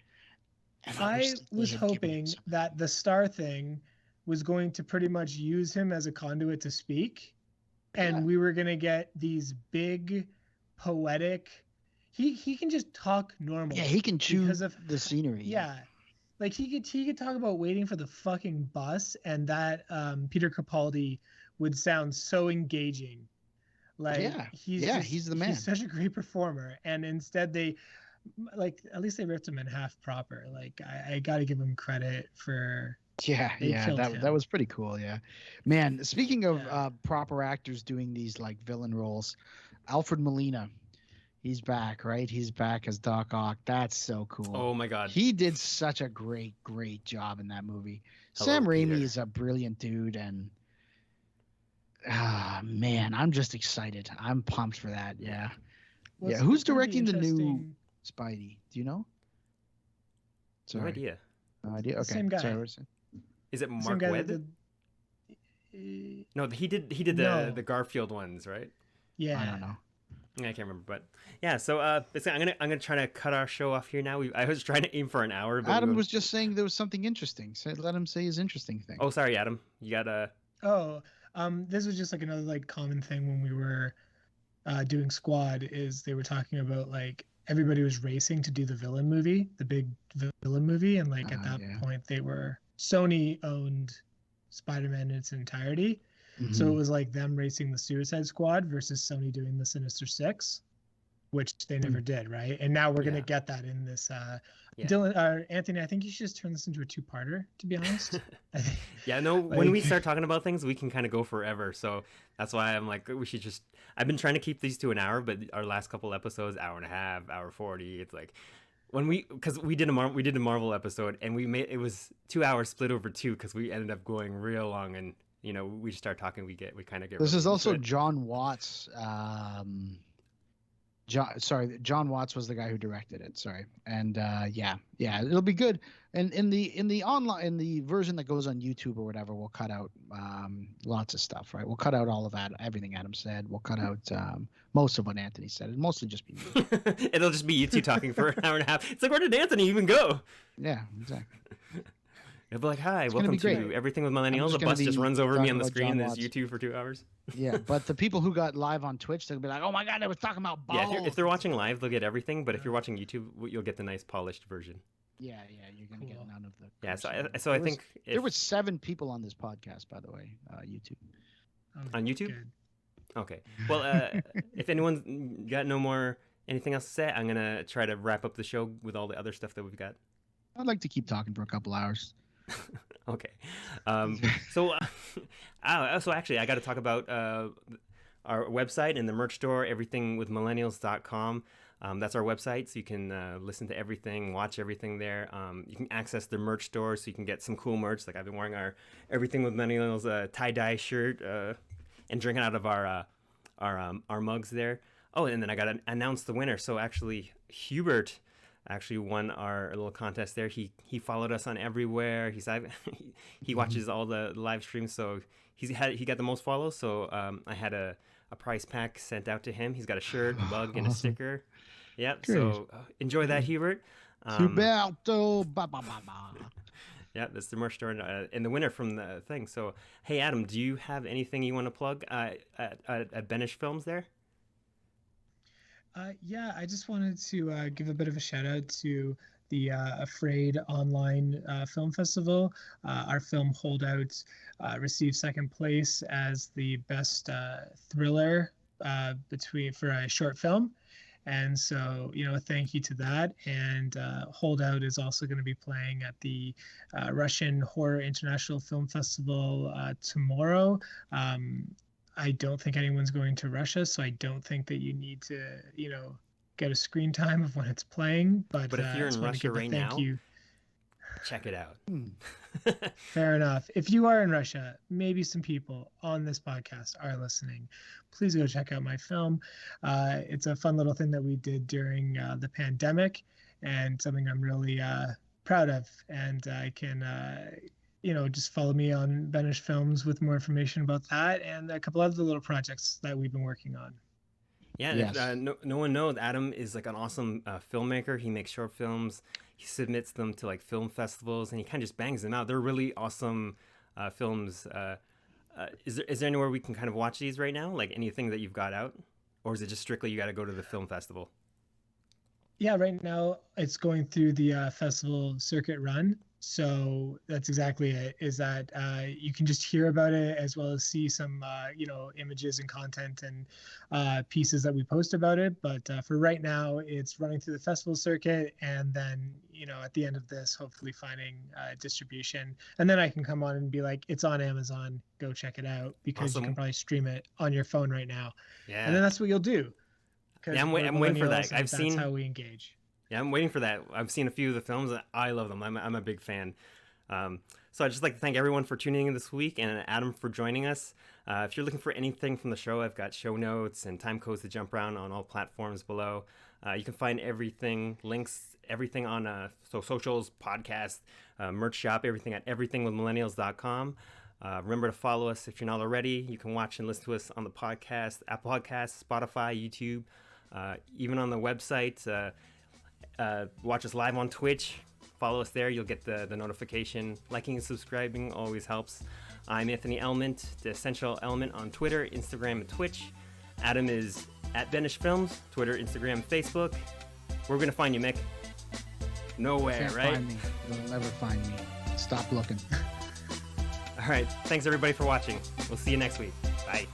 And I was hoping that the Star thing was going to pretty much use him as a conduit to speak. And we were going to get these big, poetic... He can just talk normal. Yeah, he can chew the scenery. Yeah. Like, he could talk about waiting for the fucking bus, and that Peter Capaldi would sound so engaging. Like, he's the man. He's such a great performer. And instead they... Like, at least they ripped him in half proper. Like, I got to give him credit for... that was pretty cool. Yeah, man. Speaking of proper actors doing these like villain roles, Alfred Molina, he's back, right? He's back as Doc Ock. That's so cool. Oh my god, he did such a great job in that movie. Hello, Sam Raimi Peter. is a brilliant dude, and man, I'm just excited. I'm pumped for that. Yeah, Who's directing the new Spidey? Do you know? No idea. No idea. Okay. Same guy. Sorry, what was it? Is it Same Mark guy Webb? that did. No, he did No. the Garfield ones, right? Yeah. I don't know. I can't remember, but yeah. So basically, I'm gonna try to cut our show off here now. I was trying to aim for an hour, but Adam was just saying there was something interesting. So let him say his interesting thing. Oh, sorry, Adam. You got a. Oh, this was just like another like common thing when we were doing Squad. Is they were talking about like everybody was racing to do the villain movie, the big villain movie, and like at that point Sony owned Spider-Man in its entirety. So it was like them racing the Suicide Squad versus Sony doing the Sinister Six, which they never did, right? And now we're gonna get that in this. Dylan, Anthony, I think you should just turn this into a two-parter. To be honest. Yeah, no. When we start talking about things, we can kind of go forever. So that's why I'm like, we should just. I've been trying to keep these to an hour, but our last couple episodes, hour and a half, hour 40. It's like. Because we did a Marvel episode and it was 2 hours split over two because we ended up going real long and we just start talking we kind of get. This really is also into it. John Watts. John Watts was the guy who directed it. Sorry, and it'll be good. And in the version that goes on YouTube or whatever, we'll cut out lots of stuff. Right, we'll cut out all of that, everything Adam said. We'll cut out most of what Anthony said. It'll mostly just be me. It'll just be you two talking for an hour and a half. It's like, where did Anthony even go? Yeah, exactly. It'll be like, hi, welcome to Everything with Millennials. The bus just runs over me on the screen and there's you two for 2 hours. Yeah, but the people who got live on Twitch, they'll be like, oh my God, they were talking about balls. Yeah, if they're watching live, they'll get everything. But if you're watching YouTube, you'll get the nice polished version. Yeah, you're going to get none of the... Yeah, so I think... There were 7 people on this podcast, by the way, YouTube. On YouTube? Good. Okay. Well, if anyone's got anything else to say, I'm going to try to wrap up the show with all the other stuff that we've got. I'd like to keep talking for a couple hours. Okay. So actually, I got to talk about our website and the merch store, everythingwithmillennials.com. That's our website, so you can listen to everything, watch everything there. You can access the merch store, so you can get some cool merch. Like I've been wearing our Everything with Millennials tie-dye shirt and drinking out of our mugs there. Oh, and then I got to announce the winner. So actually, Hubert actually won our little contest there. He followed us on everywhere. He watches all the live streams, so he got the most follows. So I had a prize pack sent out to him. He's got a shirt, a mug, and a sticker. Yep. So enjoy that, Hubert. Huberto. Yeah, that's the merch store and the winner from the thing. So hey, Adam, do you have anything you want to plug at Benish Films there? Yeah, I just wanted to give a bit of a shout out to the Afraid Online Film Festival. Our film Holdout received second place as the best thriller for a short film. And so, thank you to that. And Holdout is also going to be playing at the Russian Horror International Film Festival tomorrow. I don't think anyone's going to Russia, so I don't think that you need to, get a screen time of when it's playing. But if you're in Russia right now, check it out. Fair enough. If you are in Russia, maybe some people on this podcast are listening. Please go check out my film. It's a fun little thing that we did during the pandemic and something I'm really proud of. And I can... just follow me on Benish Films with more information about that and a couple other little projects that we've been working on. Yeah, yes. No one knows, Adam is like an awesome filmmaker. He makes short films. He submits them to like film festivals, and he kind of just bangs them out. They're really awesome films. Is there anywhere we can kind of watch these right now? Like anything that you've got out? Or is it just strictly you got to go to the film festival? Yeah, right now it's going through the festival circuit run. So that's exactly it, is that you can just hear about it as well as see some, images and content and pieces that we post about it. But for right now, it's running through the festival circuit. And then, at the end of this, hopefully finding distribution. And then I can come on and be like, it's on Amazon. Go check it out, because you can probably stream it on your phone right now. Yeah. And then that's what you'll do. Yeah, I'm waiting for that. That's how we engage. Yeah, I'm waiting for that. I've seen a few of the films. I love them. I'm a big fan. So I'd just like to thank everyone for tuning in this week, and Adam for joining us. If you're looking for anything from the show, I've got show notes and time codes to jump around on all platforms below. You can find everything, links, everything on so socials, podcast, merch shop, everything at everythingwithmillennials.com. Remember to follow us if you're not already. You can watch and listen to us on the podcast, Apple Podcasts, Spotify, YouTube, even on the website. Watch us live on Twitch. Follow us there. You'll get the notification. Liking and subscribing always helps. I'm Anthony Element, the Essential Element on Twitter, Instagram, and Twitch. Adam is at Benish Films, Twitter, Instagram, Facebook. Where are we going to find you, Mick? Nowhere, Can't right? find me. You'll never find me. Stop looking. All right. Thanks, everybody, for watching. We'll see you next week. Bye.